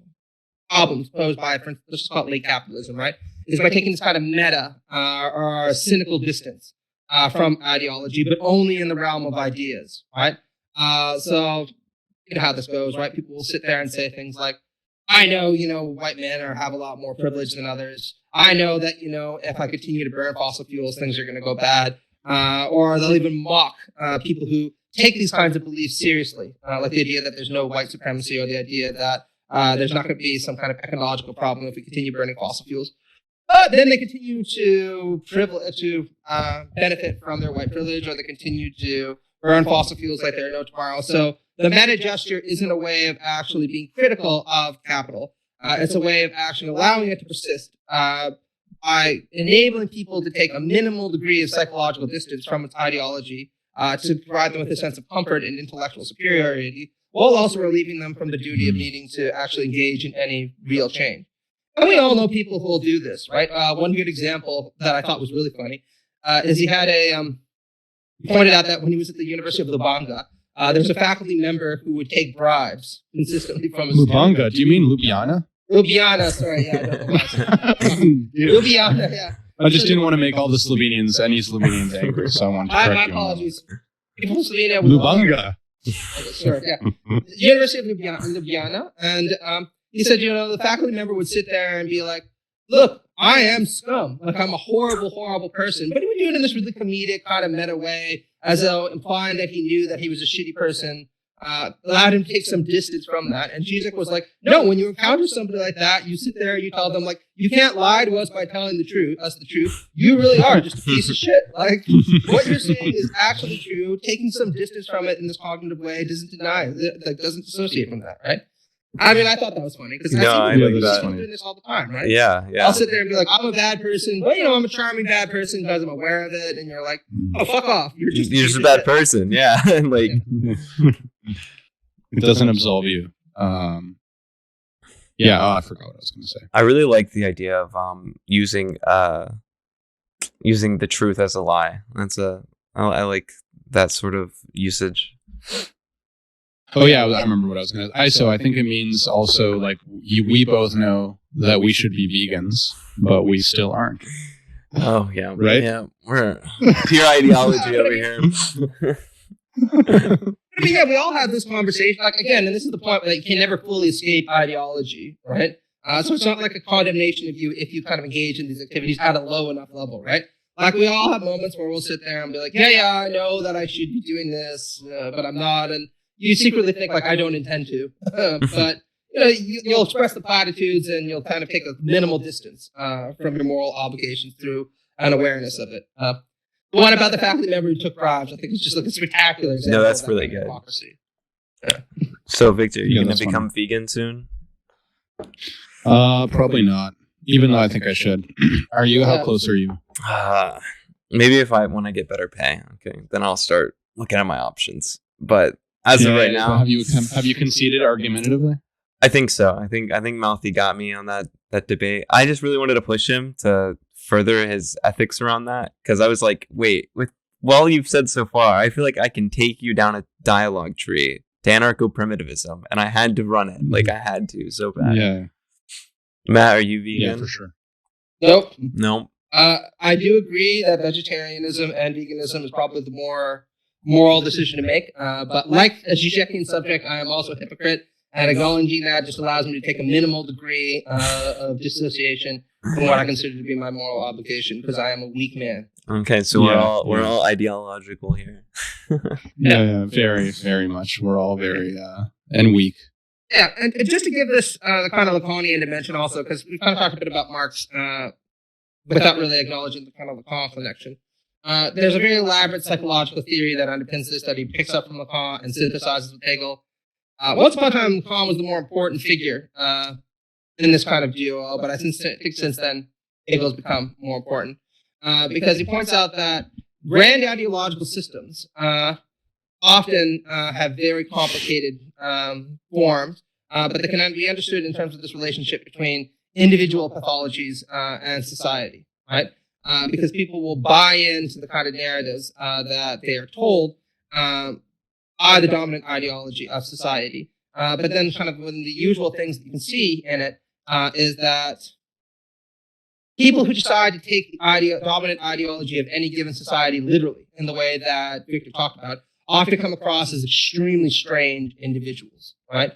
problems posed by, let's just call it late capitalism, right, is by taking this kind of meta or cynical distance from ideology, but only in the realm of ideas, right? So you know how this goes, right? People will sit there and say things like, I know, white men have a lot more privilege than others. I know that, if I continue to burn fossil fuels, things are going to go bad. Or they'll even mock people who take these kinds of beliefs seriously, like the idea that there's no white supremacy or the idea that there's not going to be some kind of ecological problem if we continue burning fossil fuels. But then they continue to benefit from their white privilege, or they continue to burn fossil fuels like there are no tomorrow. So the meta gesture isn't a way of actually being critical of capital. It's a way of actually allowing it to persist by enabling people to take a minimal degree of psychological distance from its ideology to provide them with a sense of comfort and intellectual superiority, while also relieving them from the duty of needing to actually engage in any real change. And we all know people who will do this, right? One good example that I thought was really funny is he pointed out that when he was at the University of Lubanga, there was a faculty member who would take bribes consistently from his Lubanga? students. Do you mean Ljubljana? Ljubljana, sorry, yeah, I don't know why. Ljubljana, yeah. I just didn't want to make all the any Slovenians angry, so I wanted to correct my you. apologies. People from Slovenia. Lubanga. Sorry, yeah. University of Ljubljana, and he said, the faculty member would sit there and be like, look, I am scum. Like, I'm a horrible, horrible person. But he would do it in this really comedic kind of meta way, as though implying that he knew that he was a shitty person, allowed him to take some distance from that. And Žižek was like, no, when you encounter somebody like that, you sit there and you tell them, like, you can't lie to us by telling the truth. You really are just a piece of shit. Like, what you're saying is actually true. Taking some distance from it in this cognitive way doesn't doesn't dissociate from that, right? I mean, I thought that was funny because I see people doing this all the time, right? Yeah. I'll sit there and be like, I'm a bad person, but I'm a charming bad person because I'm aware of it. And you're like, oh, fuck off. You're just a bad person. Yeah. And like, it doesn't absolve you. I forgot what I was going to say. I really like the idea of using the truth as a lie. I like that sort of usage. Oh yeah, I remember what I was going to. So I think it means also like we both know that we should be vegans, but we still aren't. Oh yeah, right. Yeah, we're pure ideology over here. I mean, yeah, we all have this conversation. Like, again, and this is the point where you can never fully escape ideology, right? So it's not like a condemnation of you if you kind of engage in these activities at a low enough level, right? Like, we all have moments where we'll sit there and be like, yeah, I know that I should be doing this, but I'm not. And you secretly think, like, I don't intend to. But, you'll express the platitudes and you'll kind of take a minimal distance from your moral obligations through an awareness of it. The one about the faculty member who took bribes, I think it's just like a spectacular example. No, that's really good. Hypocrisy. So, Victor, you're going to become vegan soon? Probably not. Even though I think I should. Are you? How close are you? Maybe when I get better pay, okay, then I'll start looking at my options. But as of right now, so have you conceded argumentatively? I think so. I think Mouthy got me on that debate. I just really wanted to push him to further his ethics around that, because I was like, wait, with all you've said so far, I feel like I can take you down a dialogue tree to anarcho-primitivism, and I had to run it. Like, I had to so bad. Yeah. Matt, are you vegan? Yeah, for sure. Nope. I do agree that vegetarianism and veganism is probably the more moral decision to make. But like a Žižekian subject, I am also a hypocrite. And acknowledging that just allows me to take a minimal degree of dissociation from what I consider to be my moral obligation, because I am a weak man. Okay, so we're all ideological here. Yeah, very, very much. We're all very and weak. Yeah, and just to give this the kind of Lacanian dimension also, because we've kind of talked a bit about Marx without really acknowledging the kind of Lacan connection. There's a very elaborate psychological theory that underpins this that he picks up from Lacan and synthesizes with Hegel. Once upon a time, Lacan was the more important figure in this kind of duo, but I think since then, Hegel's become more important because he points out that grand ideological systems often have very complicated forms, but they can be understood in terms of this relationship between individual pathologies and society, right? Because people will buy into the kind of narratives that they are told are the dominant ideology of society. But then kind of one of the usual things that you can see in it is that people who decide to take the dominant ideology of any given society literally, in the way that Victor talked about, often come across as extremely strange individuals, right?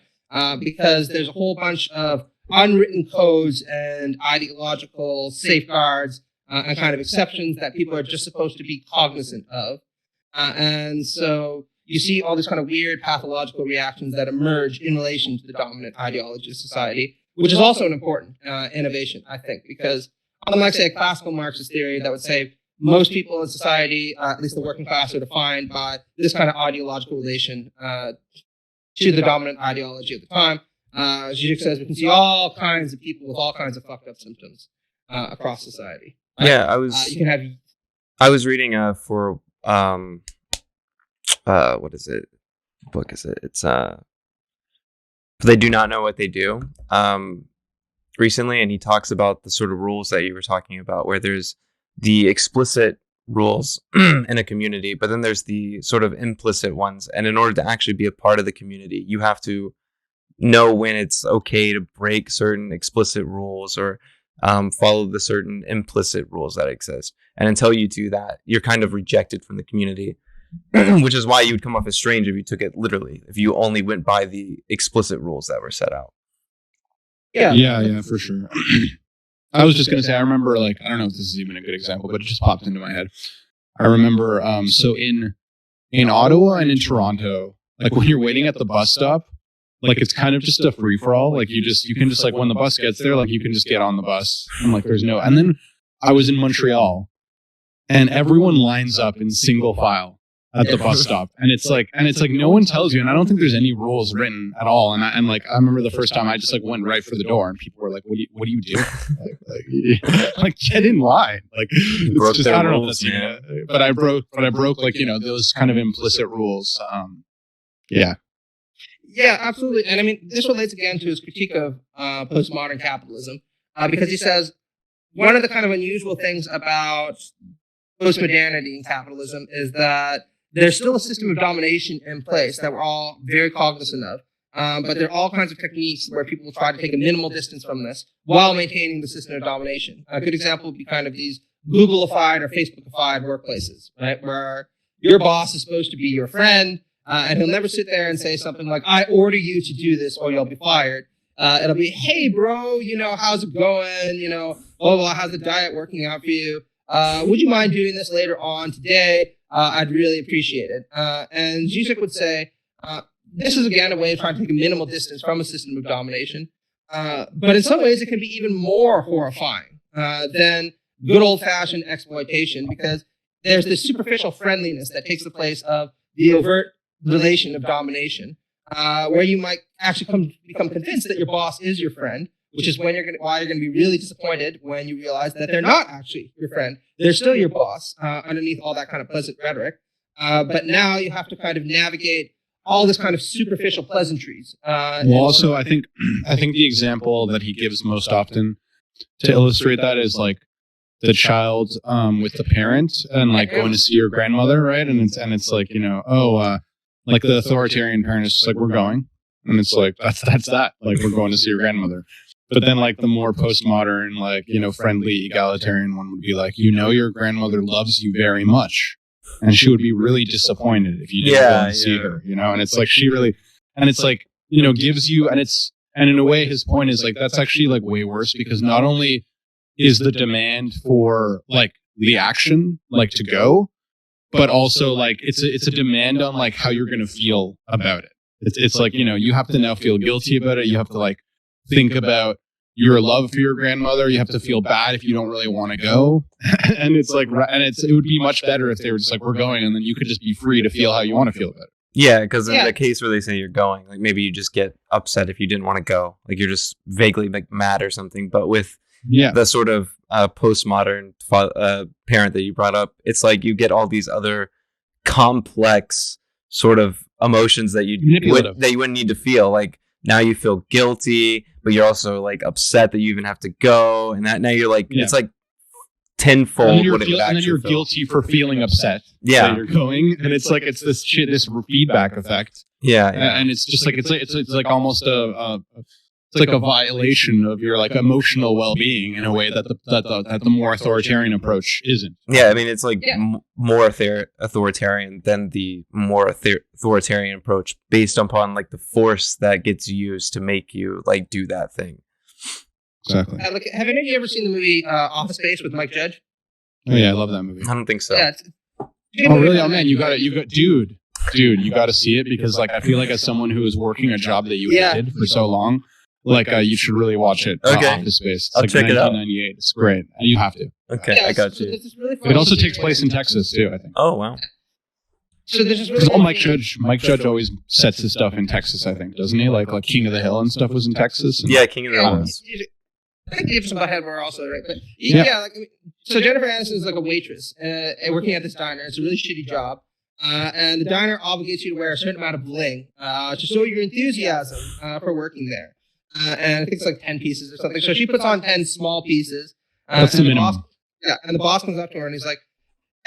Because there's a whole bunch of unwritten codes and ideological safeguards and kind of exceptions that people are just supposed to be cognizant of. And so you see all these kind of weird pathological reactions that emerge in relation to the dominant ideology of society, which is also an important innovation, I think, because unlike, say, a classical Marxist theory that would say most people in society, at least the working class, are defined by this kind of ideological relation to the dominant ideology at the time. Žižek says we can see all kinds of people with all kinds of fucked up symptoms across society. Right? Yeah, I was reading for what is it? What book is it? It's They Do Not Know What They Do. Recently, and he talks about the sort of rules that you were talking about, where there's the explicit rules in a community, but then there's the sort of implicit ones. And in order to actually be a part of the community, you have to know when it's okay to break certain explicit rules or follow the certain implicit rules that exist. And until you do that, you're kind of rejected from the community, which is why you would come off as strange if you took it literally, if you only went by the explicit rules that were set out. Yeah, for sure. I was just going to say, I remember, like, I don't know if this is even a good example, but it just popped into my head. I remember, so in Ottawa and in Toronto, like when you're waiting at the bus stop, like it's kind of just a free for all. Like you can just like when the bus gets there, like you can just get on the bus and like there's no. And then I was in Montreal, and everyone lines up in single file at the bus stop, and it's like no one tells you, and I don't think there's any rules written at all. And I remember the first time I just like went right for the door, and people were like, "What do you do? like get in line." Like it's just, I don't know if that's but I broke like those kind of implicit rules. Yeah, absolutely. And I mean, this relates again to his critique of postmodern capitalism, because he says one of the kind of unusual things about postmodernity and capitalism is that there's still a system of domination in place that we're all very cognizant of. But there are all kinds of techniques where people try to take a minimal distance from this while maintaining the system of domination. A good example would be kind of these Google-ified or Facebook-ified workplaces, right? Where your boss is supposed to be your friend, And he'll never sit there and say something like, I order you to do this or you'll be fired. It'll be, hey, bro, how's it going? Blah, blah, how's the diet working out for you? Would you mind doing this later on today? I'd really appreciate it. And Žižek would say, this is, again, a way of trying to take a minimal distance from a system of domination. But in some ways, it can be even more horrifying than good old-fashioned exploitation, because there's this superficial friendliness that takes the place of the overt relation of domination, where you might actually become convinced that your boss is your friend, which is why you're going to be really disappointed when you realize that they're not actually your friend. They're still your boss underneath all that kind of pleasant rhetoric. But now you have to kind of navigate all this kind of superficial pleasantries. Also, I think the example that he gives most often to illustrate that is like the child with the parent and like going to see your grandmother, right? And it's like, like the authoritarian parent is just like, we're going. And it's like, that's that. Like, we're going to see your grandmother. But then like the more postmodern, like, friendly, egalitarian one would be like, your grandmother loves you very much. And she would be really disappointed if you didn't go and see her, and it's like she really, and it's like, gives you, and in a way his point is like, that's actually like way worse, because not only is the demand for like the action, like to go, but also like it's a demand on like how you're going to feel about it. It's like, you have to now feel guilty about it. You have to like think about your love for your grandmother. You have to feel bad if you don't really want to go. And it's like, it would be much better if they were just like, we're going, and then you could just be free to feel how you want to feel about it. Yeah, because in the case where they say you're going, like maybe you just get upset if you didn't want to go. Like you're just vaguely like mad or something. But with the sort of postmodern parent that you brought up, it's like you get all these other complex sort of emotions that you wouldn't need to feel. Like now you feel guilty, but you're also like upset that you even have to go, and that now you're like it's like tenfold what it would actually and then you're feel. Guilty for feeling upset. Yeah, that you're going, and it's like it's this feedback effect. Yeah, and it's just like it's like almost it's like a violation of your like emotional well-being in a way that the more authoritarian approach isn't. Yeah, I mean it's like more authoritarian than the more authoritarian approach, based upon like the force that gets used to make you like do that thing. Exactly. Have any of you ever seen the movie Office Space with Mike Judge? Oh yeah, I love that movie. I don't think so. Yeah, oh really? Oh man, you got dude, you got to see it, because like I feel like as someone who is working a job that you hated for so long, like you should really watch it. Okay, Office Space. It's I'll like check it out. 1998. It's great. You have to. Okay, I got you. Really it also takes place in Texas too, I think. Oh wow. So there's just really Mike Judge always sets his stuff in Texas, I think, doesn't he? Like King of the Hill and stuff was in Texas. And, yeah, King of the Hill. I think Beavis and Butthead were also, right? But so Jennifer Aniston is like a waitress working at this diner. It's a really shitty job. And the diner obligates you to wear a certain amount of bling to show your enthusiasm for working there. And I think it's like 10 pieces or something. So she puts on 10 small pieces. That's the minimum. And the boss comes up to her and he's like,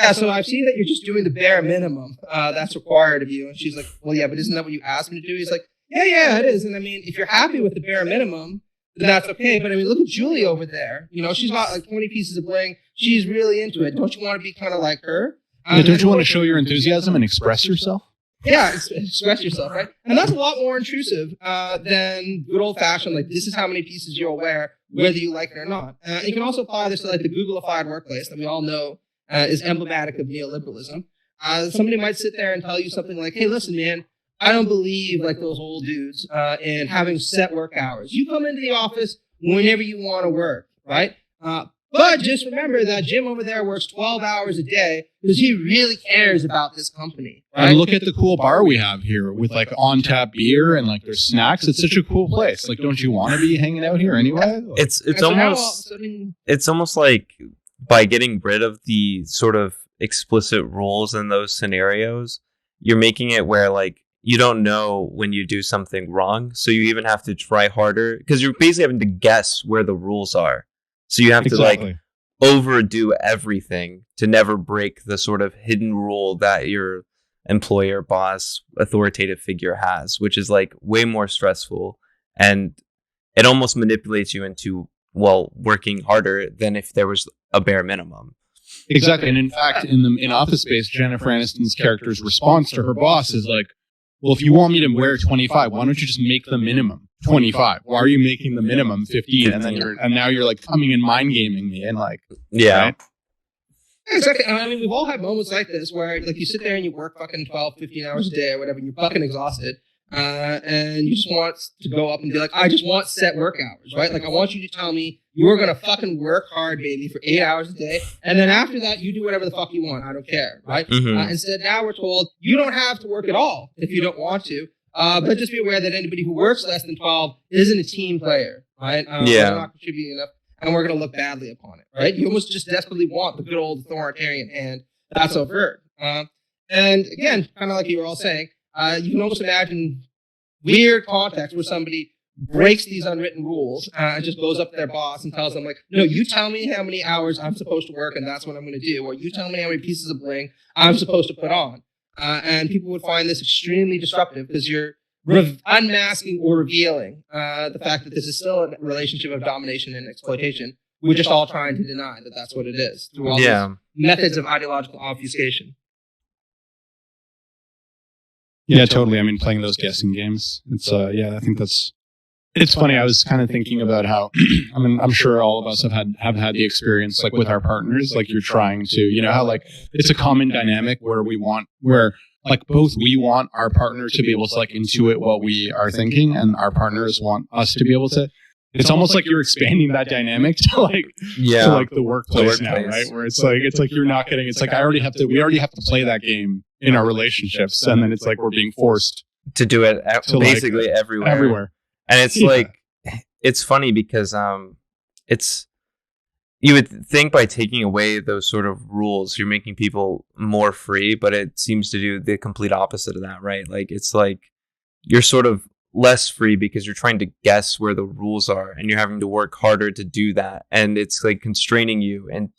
yeah, so I've seen that you're just doing the bare minimum that's required of you. And she's like, well, yeah, but isn't that what you asked me to do? He's like, yeah, it is. And I mean, if you're happy with the bare minimum, then that's okay. But I mean, look at Julie over there. She's got like 20 pieces of bling. She's really into it. Don't you want to be kind of like her? Don't you want to show your enthusiasm and express yourself? Yeah, express yourself, right? And that's a lot more intrusive than good old-fashioned, like, this is how many pieces you'll wear, whether you like it or not. You can also apply this to like the Googleified workplace that we all know is emblematic of neoliberalism. Somebody might sit there and tell you something like, hey, listen, man, I don't believe like those old dudes in having set work hours. You come into the office whenever you want to work, right? But just remember that Jim over there works 12 hours a day because he really cares about this company. Right? And look at the cool bar we have here with like on-tap beer and like there's snacks. It's such a cool place. Like, don't you want to be hanging out here anyway? It's almost like by getting rid of the sort of explicit rules in those scenarios, you're making it where like you don't know when you do something wrong. So you even have to try harder because you're basically having to guess where the rules are. So you have to like overdo everything to never break the sort of hidden rule that your employer, boss, authoritative figure has, which is like way more stressful. And it almost manipulates you into, working harder than if there was a bare minimum. Exactly. And in fact, in Office Space, Jennifer Aniston's character's response to her boss is like, well, if you want me to wear 25, why don't you just make the minimum 25? Why are you making the minimum 15? And now you're like coming and mind gaming me and like, yeah. Right? Exactly. I mean, we've all had moments like this where like you sit there and you work fucking 12, 15 hours a day or whatever, and you're fucking exhausted. And you just want to go up and be like, I just want set work hours, right? Like, I want you to tell me you're going to fucking work hard, baby, for 8 hours a day. And then after that, you do whatever the fuck you want. I don't care, right? Mm-hmm. Instead, now we're told you don't have to work at all if you don't want to. But just be aware that anybody who works less than 12 isn't a team player, right? They're not contributing enough, and we're going to look badly upon it, right? You almost just desperately want the good old authoritarian hand. That's overt. And again, kind of like you were all saying, you can almost imagine weird contexts where somebody breaks these unwritten rules and just goes up to their boss and tells them, like, no, you tell me how many hours I'm supposed to work and that's what I'm going to do. Or you tell me how many pieces of bling I'm supposed to put on. And people would find this extremely disruptive because you're unmasking or revealing the fact that this is still a relationship of domination and exploitation. We're just all trying to deny that that's what it is through all these methods of ideological obfuscation. Yeah, totally. I mean, playing those guessing games. It's I think it's funny. I was kind of thinking about how, I mean, I'm sure all of us have had the experience like with our partners, like you're trying to, you know, how like it's a common dynamic where like both we want our partner to be able to like intuit what we are thinking and our partners want us to be able to. It's almost like you're expanding that dynamic to like the workplace now, right? Where it's like you're not getting. It's like we already have to play that game in our relationships, and then it's like we're being forced to do it basically like, everywhere. And it's like it's funny because it's you would think by taking away those sort of rules, you're making people more free, but it seems to do the complete opposite of that, right? Like it's like you're sort of less free because you're trying to guess where the rules are and you're having to work harder to do that, and it's like constraining you, and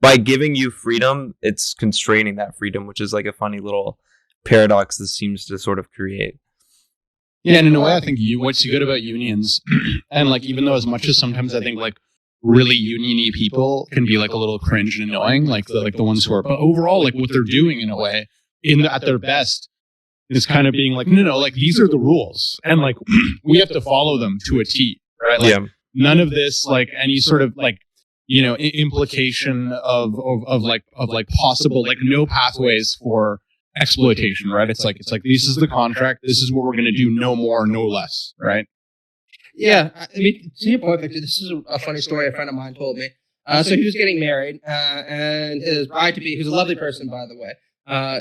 by giving you freedom it's constraining that freedom, which is like a funny little paradox this seems to sort of create. Yeah, and in a way I think what's good about unions and like even though as much as sometimes I think like really union-y people can be like a little cringe and annoying, like the ones who are, but overall like what they're doing in a way at their best is kind of being like, no, like these are the rules, and like we have to follow them to a T, right? Like, none of this, like any sort of like, you know, implication of possible like no pathways for exploitation, right? It's like this is the contract, this is what we're going to do, no more, no less, right? Yeah, I mean, to your point, Victor, this is a funny story a friend of mine told me. So he was getting married, and his bride-to-be, who's a lovely person, by the way,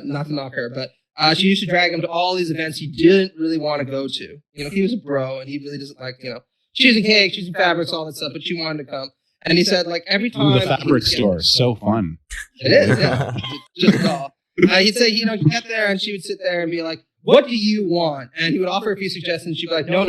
not to knock her, but she used to drag him to all these events he didn't really want to go to. You know, he was a bro, and he really doesn't like, you know, choosing cake, choosing fabrics, all that stuff, but she wanted to come. And he said, like, every time... the fabric store, so fun. It is, yeah. Just all. He'd say, you know, you get there, and she would sit there and be like, what do you want? And he would offer a few suggestions. She'd be like, no.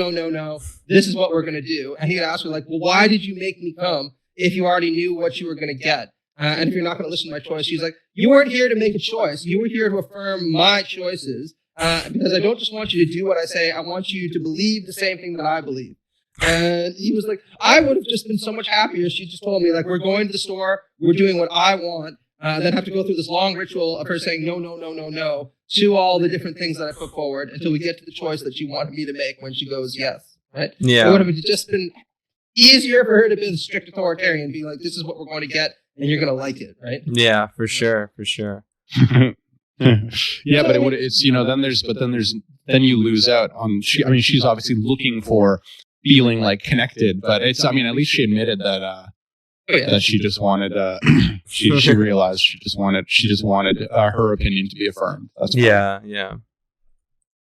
This is what we're going to do. And he'd ask her, like, well, why did you make me come if you already knew what you were going to get? And if you're not going to listen to my choice, she's like, you weren't here to make a choice. You were here to affirm my choices because I don't just want you to do what I say. I want you to believe the same thing that I believe. And he was like, I would have just been so much happier if she just told me, like, we're going to the store, we're doing what I want, then have to go through this long ritual of her saying no to all the different things that I put forward until we get to the choice that she wanted me to make when she goes yes, right? Yeah. It would have just been easier for her to be the strict authoritarian and be like, this is what we're going to get, and you're going to like it, right? Yeah, for sure. Yeah, but it's, you know, then you lose out on, she's obviously looking for feeling like connected, but it's, I mean, at least she admitted that, that she just wanted, she realized she just wanted her opinion to be affirmed. That's fine. Yeah.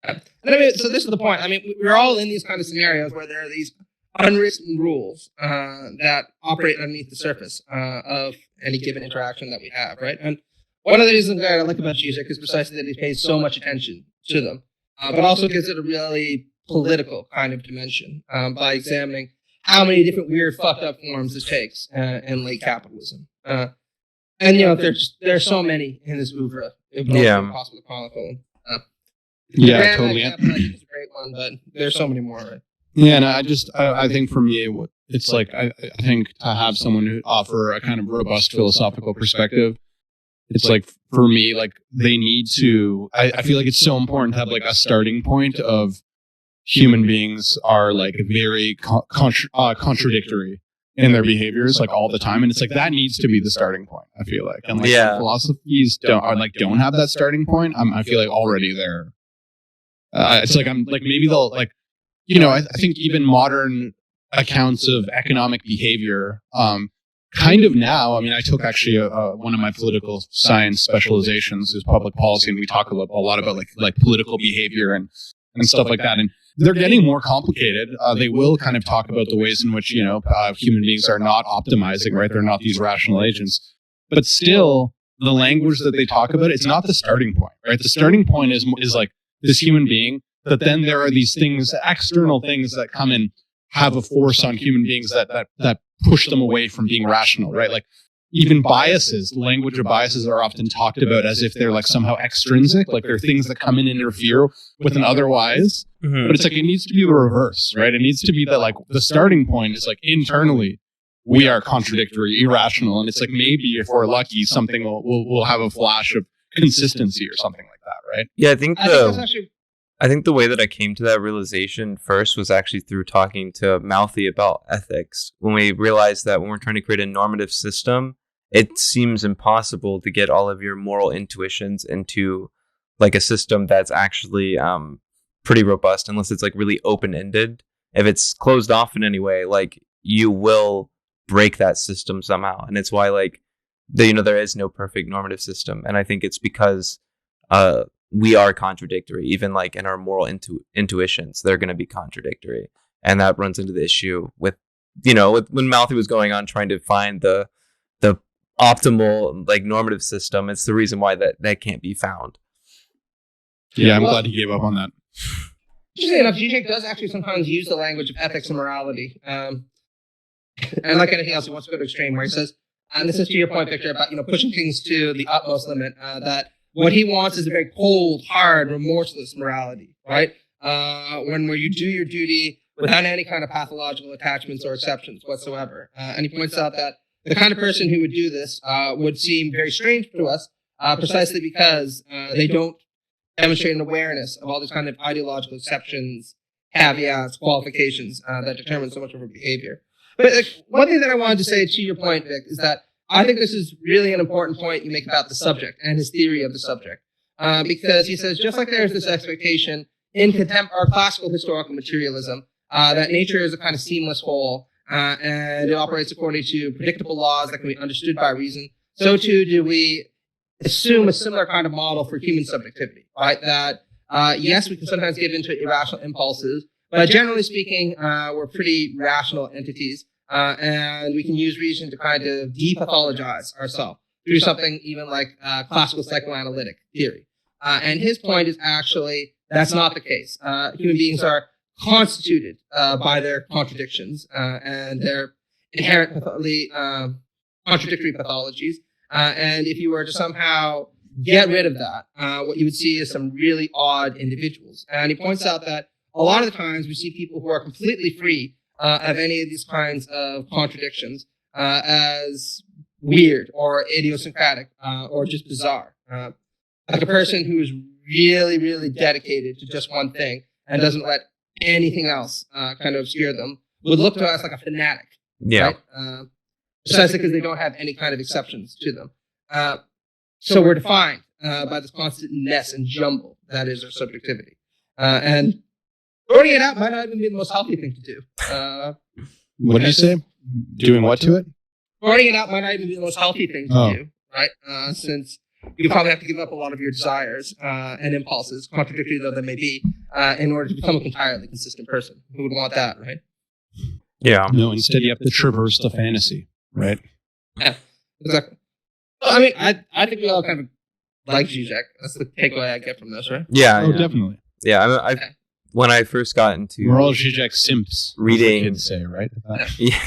And I mean, so this is the point. I mean, we're all in these kind of scenarios where there are these unwritten rules that operate underneath the surface of any given interaction that we have, right? And one of the reasons that I like about Žižek is precisely that he pays so much attention to them, but also gives it a really political kind of dimension by examining how many different weird, fucked up forms this takes in late capitalism. And, you know, there's so many in this oeuvre. It would be impossible to chronicle. Yeah, totally. It's a great one, but there's so many more, right? Yeah, and I think for me, it's like, I think to have someone who offer a kind of robust philosophical perspective, it's like, for me, like, they need to, I feel like it's so important to have like a starting point of human beings are like very contradictory in their behaviors, like, all the time. And it's like, that needs to be the starting point, I feel like. And like, philosophies don't have that starting point. I feel like already there. It's like, I'm like, maybe they'll like, I think even modern accounts of economic behavior, kind of now, I mean, I took actually one of my political science specializations is public policy, and we talk a lot about like political behavior and stuff like that. And they're getting more complicated. They will kind of talk about the ways in which, human beings are not optimizing, right? They're not these rational agents. But still, the language that they talk about, it's not the starting point, right? The starting point is like this human being, but then there are these things, external things that come and have a force on human beings that push them away from being rational, right? Like, even biases, the language of biases are often talked about as if they're like somehow extrinsic, like they're things that come in and interfere with an otherwise. Mm-hmm. But it's like, it needs to be the reverse, right? It needs to be that like the starting point is like internally we are contradictory, irrational, and it's like, maybe if we're lucky, something will have a flash of consistency or something like that, right? Yeah, I think the way that I came to that realization first was actually through talking to Mouthy about ethics. When we realized that when we're trying to create a normative system, it seems impossible to get all of your moral intuitions into like a system that's actually pretty robust, unless it's like really open-ended. If it's closed off in any way, like, you will break that system somehow. And it's why like there is no perfect normative system. And I think it's because we are contradictory, even like in our moral intuitions, they're going to be contradictory. And that runs into the issue with when Mouthy was going on trying to find the optimal like normative system. It's the reason why that can't be found. Yeah, I'm glad he gave up on that. Interesting enough, Žižek does actually sometimes use the language of ethics and morality. And like anything else, he wants to go to extreme, where he says, and this is to your point, Victor, about pushing things to the utmost limit, that what he wants is a very cold, hard, remorseless morality, right? Where you do your duty without any kind of pathological attachments or exceptions whatsoever. And he points out that the kind of person who would do this would seem very strange to us, precisely because they don't demonstrate an awareness of all these kind of ideological exceptions, caveats, qualifications that determine so much of our behavior. But one thing that I wanted to say to your point, Vic, is that I think this is really an important point you make about the subject and his theory of the subject. Because he says, just like there's this expectation in or classical historical materialism, that nature is a kind of seamless whole, and it operates according to predictable laws that can be understood by reason, so too do we assume a similar kind of model for human subjectivity, right? That, yes, we can sometimes give into irrational impulses, but generally speaking, we're pretty rational entities. And we can use reason to kind of depathologize ourselves through something even like classical psychoanalytic theory. And his point is actually that's not the case. Human beings are constituted by their contradictions and their inherently contradictory pathologies. And if you were to somehow get rid of that, what you would see is some really odd individuals. And he points out that a lot of the times we see people who are completely free of any of these kinds of contradictions as weird or idiosyncratic or just bizarre. Like a person who is really, really dedicated to just one thing and doesn't let anything else kind of obscure them would look to us like a fanatic. Yeah. Right? Precisely because they don't have any kind of exceptions to them. So we're defined by this constant mess and jumble that is our subjectivity. And throwing it out might not even be the most healthy thing to do. What did you say? Doing what to it? Throwing it out might not even be the most healthy thing to do, right? Since you probably have to give up a lot of your desires and impulses, contradictory though they may be, in order to become an entirely consistent person. Who would want that, right? Yeah. No, instead you have to traverse the fantasy, right? Yeah, exactly. Well, I mean, I think we all kind of like Žižek. That's the takeaway I get from this, right? Yeah. Oh, definitely. Yeah, when I first got into... We're all Žižek simps. Reading... Kids say, right? Yeah.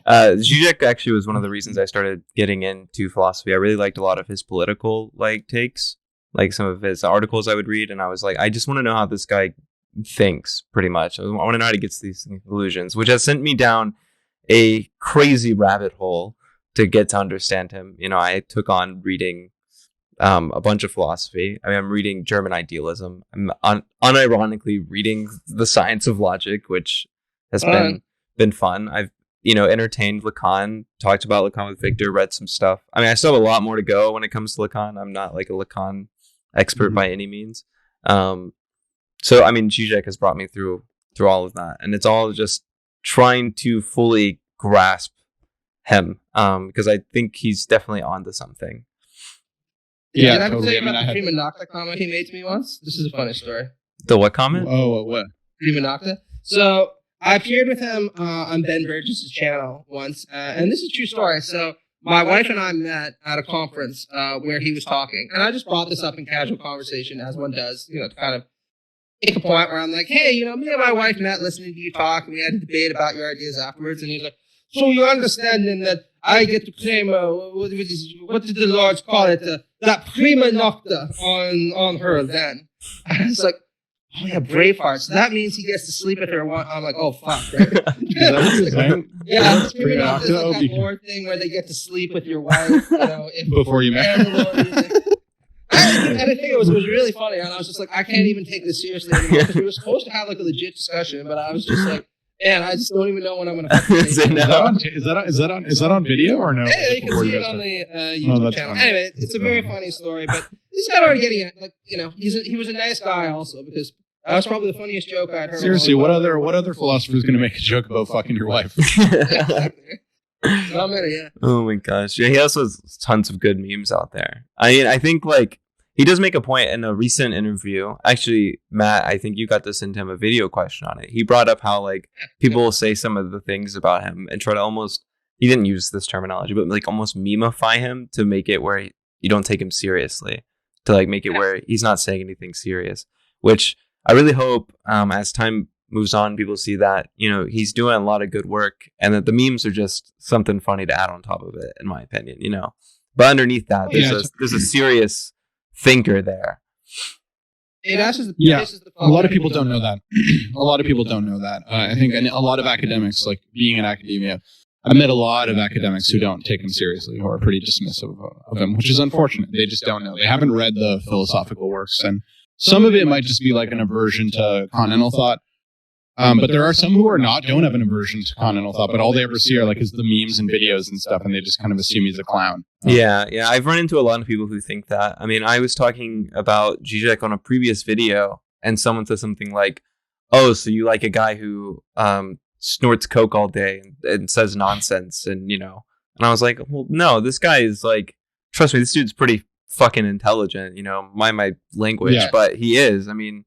Žižek actually was one of the reasons I started getting into philosophy. I really liked a lot of his political takes, like some of his articles I would read, and I was like, I just want to know how this guy thinks, pretty much. I want to know how he gets these conclusions, which has sent me down a crazy rabbit hole to get to understand him. I took on reading a bunch of philosophy. I mean, I'm reading German idealism. I'm unironically reading The Science of Logic, which has been fun. I've entertained Lacan, talked about Lacan with Victor, read some stuff. I mean, I still have a lot more to go when it comes to Lacan. I'm not like a Lacan expert by any means. So I mean, Žižek has brought me through all of that, and it's all just trying to fully grasp him, because I think he's definitely onto something. Yeah, did I ever tell you about the prima nocta comment he made to me once? This is a funny story. The what comment? Oh, what? Prima nocta. So I appeared with him on Ben Burgess' channel once, and this is a true story. So my wife and I met at a conference where he was talking, and I just brought this up in casual conversation, as one does, to kind of make a point where I'm like, hey, me and my wife met listening to you talk, and we had a debate about your ideas afterwards, and he's like, so you understand then that I get to claim, what did the Lords call it, that prima nocta on her then. And it's like, oh yeah, Braveheart. So that means he gets to sleep with her. I'm like, oh fuck, right? Is that what you're saying? Yeah, prima nocta is like that Lord thing where they get to sleep with your wife, before you marry. And I think it was really funny, and I was just like, I can't even take this seriously anymore, because we were supposed to have like a legit discussion, but I was just like, man, I just don't even know when I'm gonna fucking is that on video or no? Yeah, you can see it on the YouTube channel. Funny. Anyway, it's a very funny story, but this guy already getting it. Like, he was a nice guy also, because that was probably the funniest joke I'd heard. What other philosopher is gonna make a joke about fucking your wife? Not many, yeah. Oh my gosh. Yeah, he also has tons of good memes out there. I mean, I think like he does make a point in a recent interview. Actually, Matt, I think you got to send him a video question on it. He brought up how like people will say some of the things about him and try to almost, he didn't use this terminology, but like almost memify him to make it where you don't take him seriously, to like make it where he's not saying anything serious, which I really hope as time moves on, people see that, he's doing a lot of good work and that the memes are just something funny to add on top of it, in my opinion, But underneath that, there's a serious thinker there. A lot of people don't know that. I think a lot of academics, like being in academia, I met a lot of academics who don't take him seriously, who are pretty dismissive of him, which is unfortunate. They just don't know. They haven't read the philosophical works, and some of it might just be like an aversion to continental thought. But there are some who don't have an aversion to continental thought, but all they ever see are like is the memes and videos and stuff, and they just kind of assume he's a clown. Yeah. I've run into a lot of people who think that. I mean, I was talking about Žižek on a previous video, and someone said something like, "Oh, so you like a guy who snorts coke all day and says nonsense," and And I was like, "Well, no, this guy is like, trust me, this dude's pretty fucking intelligent. Mind my language, but he is. I mean."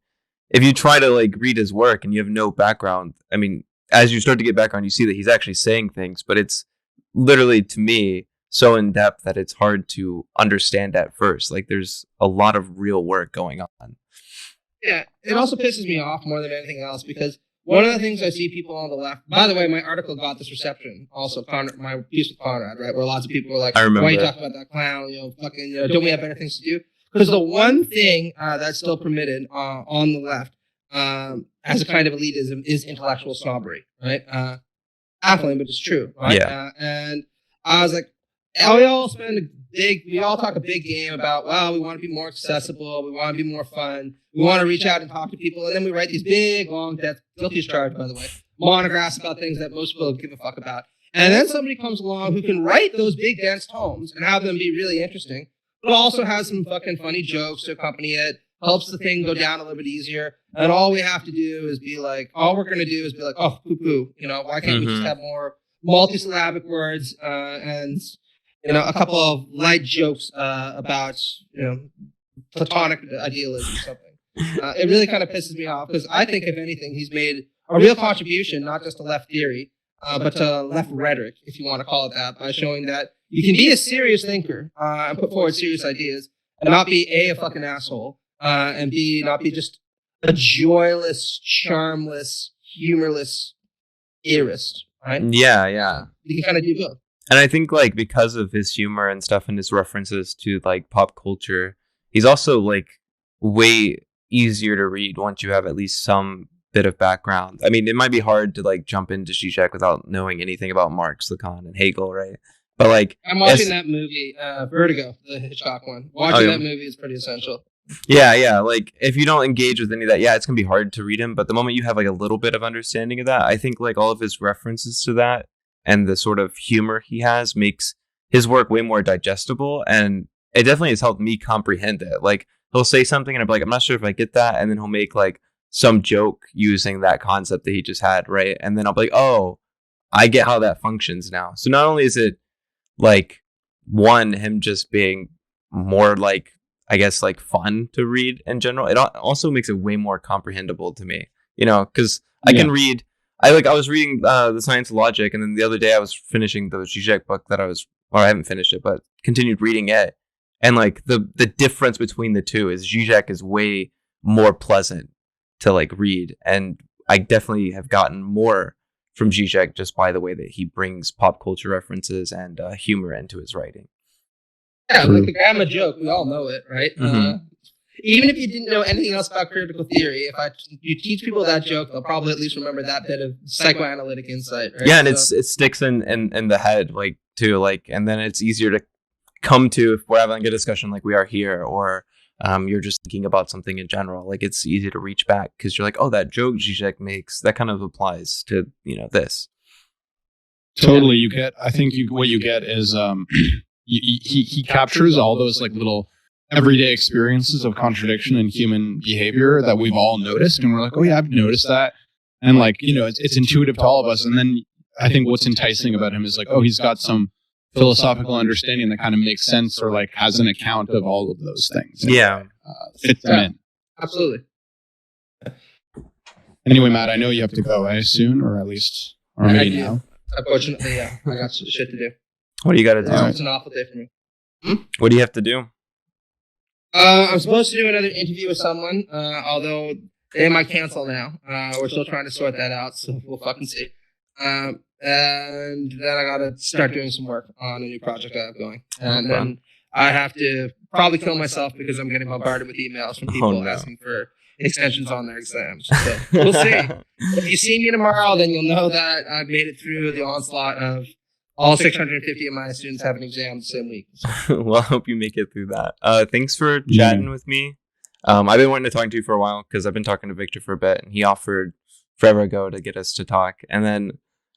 If you try to like read his work and you have no background, I mean, as you start to get background, you see that he's actually saying things, but it's literally, to me, so in depth that it's hard to understand at first. Like there's a lot of real work going on. Yeah, it also pisses me off more than anything else, because one of the things I see people on the left, by the way, my article got this reception also, my piece with Conrad, right, where lots of people were like, why are you talking about that clown, don't we have better things to do? Because the one thing that's still permitted on the left as a kind of elitism is intellectual snobbery, right? Baffling, but it's true, right? Yeah. And I was like, we all talk a big game about, well, we want to be more accessible, we want to be more fun, we want to reach out and talk to people, and then we write these big, long, guilty as charged, by the way, monographs about things that most people don't give a fuck about. And then somebody comes along who can write those big, dense tomes and have them be really interesting, but also has some fucking funny jokes to accompany it, helps the thing go down a little bit easier. And all we have to do is be like, oh, poo-poo. Why can't we just have more multisyllabic words and, a couple of light jokes about, Platonic idealism or something. It really kind of pisses me off, because I think, if anything, he's made a real contribution, not just to left theory, but to left rhetoric, if you want to call it that, by showing that you can be a serious thinker and put forward serious ideas and not be a fucking asshole and not be just a joyless, charmless, humorless airist, right? Yeah. You can kind of do both. And I think like because of his humor and stuff and his references to like pop culture, he's also like way easier to read once you have at least some bit of background. I mean, it might be hard to like jump into Žižek without knowing anything about Marx, Lacan, and Hegel, right? But like, I'm watching that movie, Vertigo, the Hitchcock one. Watching that movie is pretty essential. Yeah. Like, if you don't engage with any of that, it's gonna be hard to read him. But the moment you have like a little bit of understanding of that, I think like all of his references to that and the sort of humor he has makes his work way more digestible, and it definitely has helped me comprehend it. Like, he'll say something and I'm like, I'm not sure if I get that, and then he'll make like some joke using that concept that he just had, right? And then I'll be like, oh, I get how that functions now. So not only is it like him just being more like, I guess, like fun to read in general, it also makes it way more comprehensible to me, because I can read. I was reading The Science of Logic, and then the other day I was finishing the Žižek book I haven't finished it, but continued reading it. And like the difference between the two is Žižek is way more pleasant to like read, and I definitely have gotten more from Žižek just by the way that he brings pop culture references and humor into his writing. Yeah, like the grandma joke, we all know it, right? Mm-hmm. Even if you didn't know anything else about critical theory, you teach people that joke, they'll probably at least remember that bit of psychoanalytic insight, right? Yeah, and it sticks in the head, like too, like, and then it's easier to come to if we're having a discussion like we are here, or you're just thinking about something in general. Like, it's easy to reach back because you're like, oh, that joke Žižek makes, that kind of applies to this. Totally, what you get is he captures all those like little everyday experiences of contradiction in human behavior that we've all noticed, and we're like, oh yeah, I've noticed that, and like it's intuitive to all of us. And then I think what's enticing about him is like, oh, he's got some philosophical understanding that kind of makes sense, or like has an account of all of those things. Fits them in. Absolutely. Anyway, Matt, I know you have to go soon, or at least maybe now. Unfortunately, yeah, I got some shit to do. What do you got to do? It's an awful day for me. What do you have to do? I'm supposed to do another interview with someone, although they might cancel now. We're still trying to sort that out, so we'll fucking see. And then I gotta start doing some work on a new project I have going. And then I have to probably kill myself because I'm getting bombarded with emails from people asking for extensions on their exams. So we'll see. If you see me tomorrow, then you'll know that I've made it through the onslaught of all 650 of my students have an exam the same week. So. Well, I hope you make it through that. Thanks for chatting with me. I've been wanting to talk to you for a while because I've been talking to Victor for a bit, and he offered forever ago to get us to talk. And then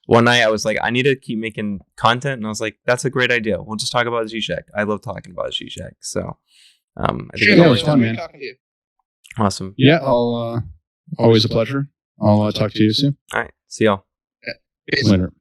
one night I was like, I need to keep making content, and I was like, that's a great idea. We'll just talk about Žižek. I love talking about Žižek. So I think it was fun, man. Talking to you. Awesome. Yeah, I'll always a pleasure. I'll talk to you soon. All right. See y'all. Yeah. Peace. Later.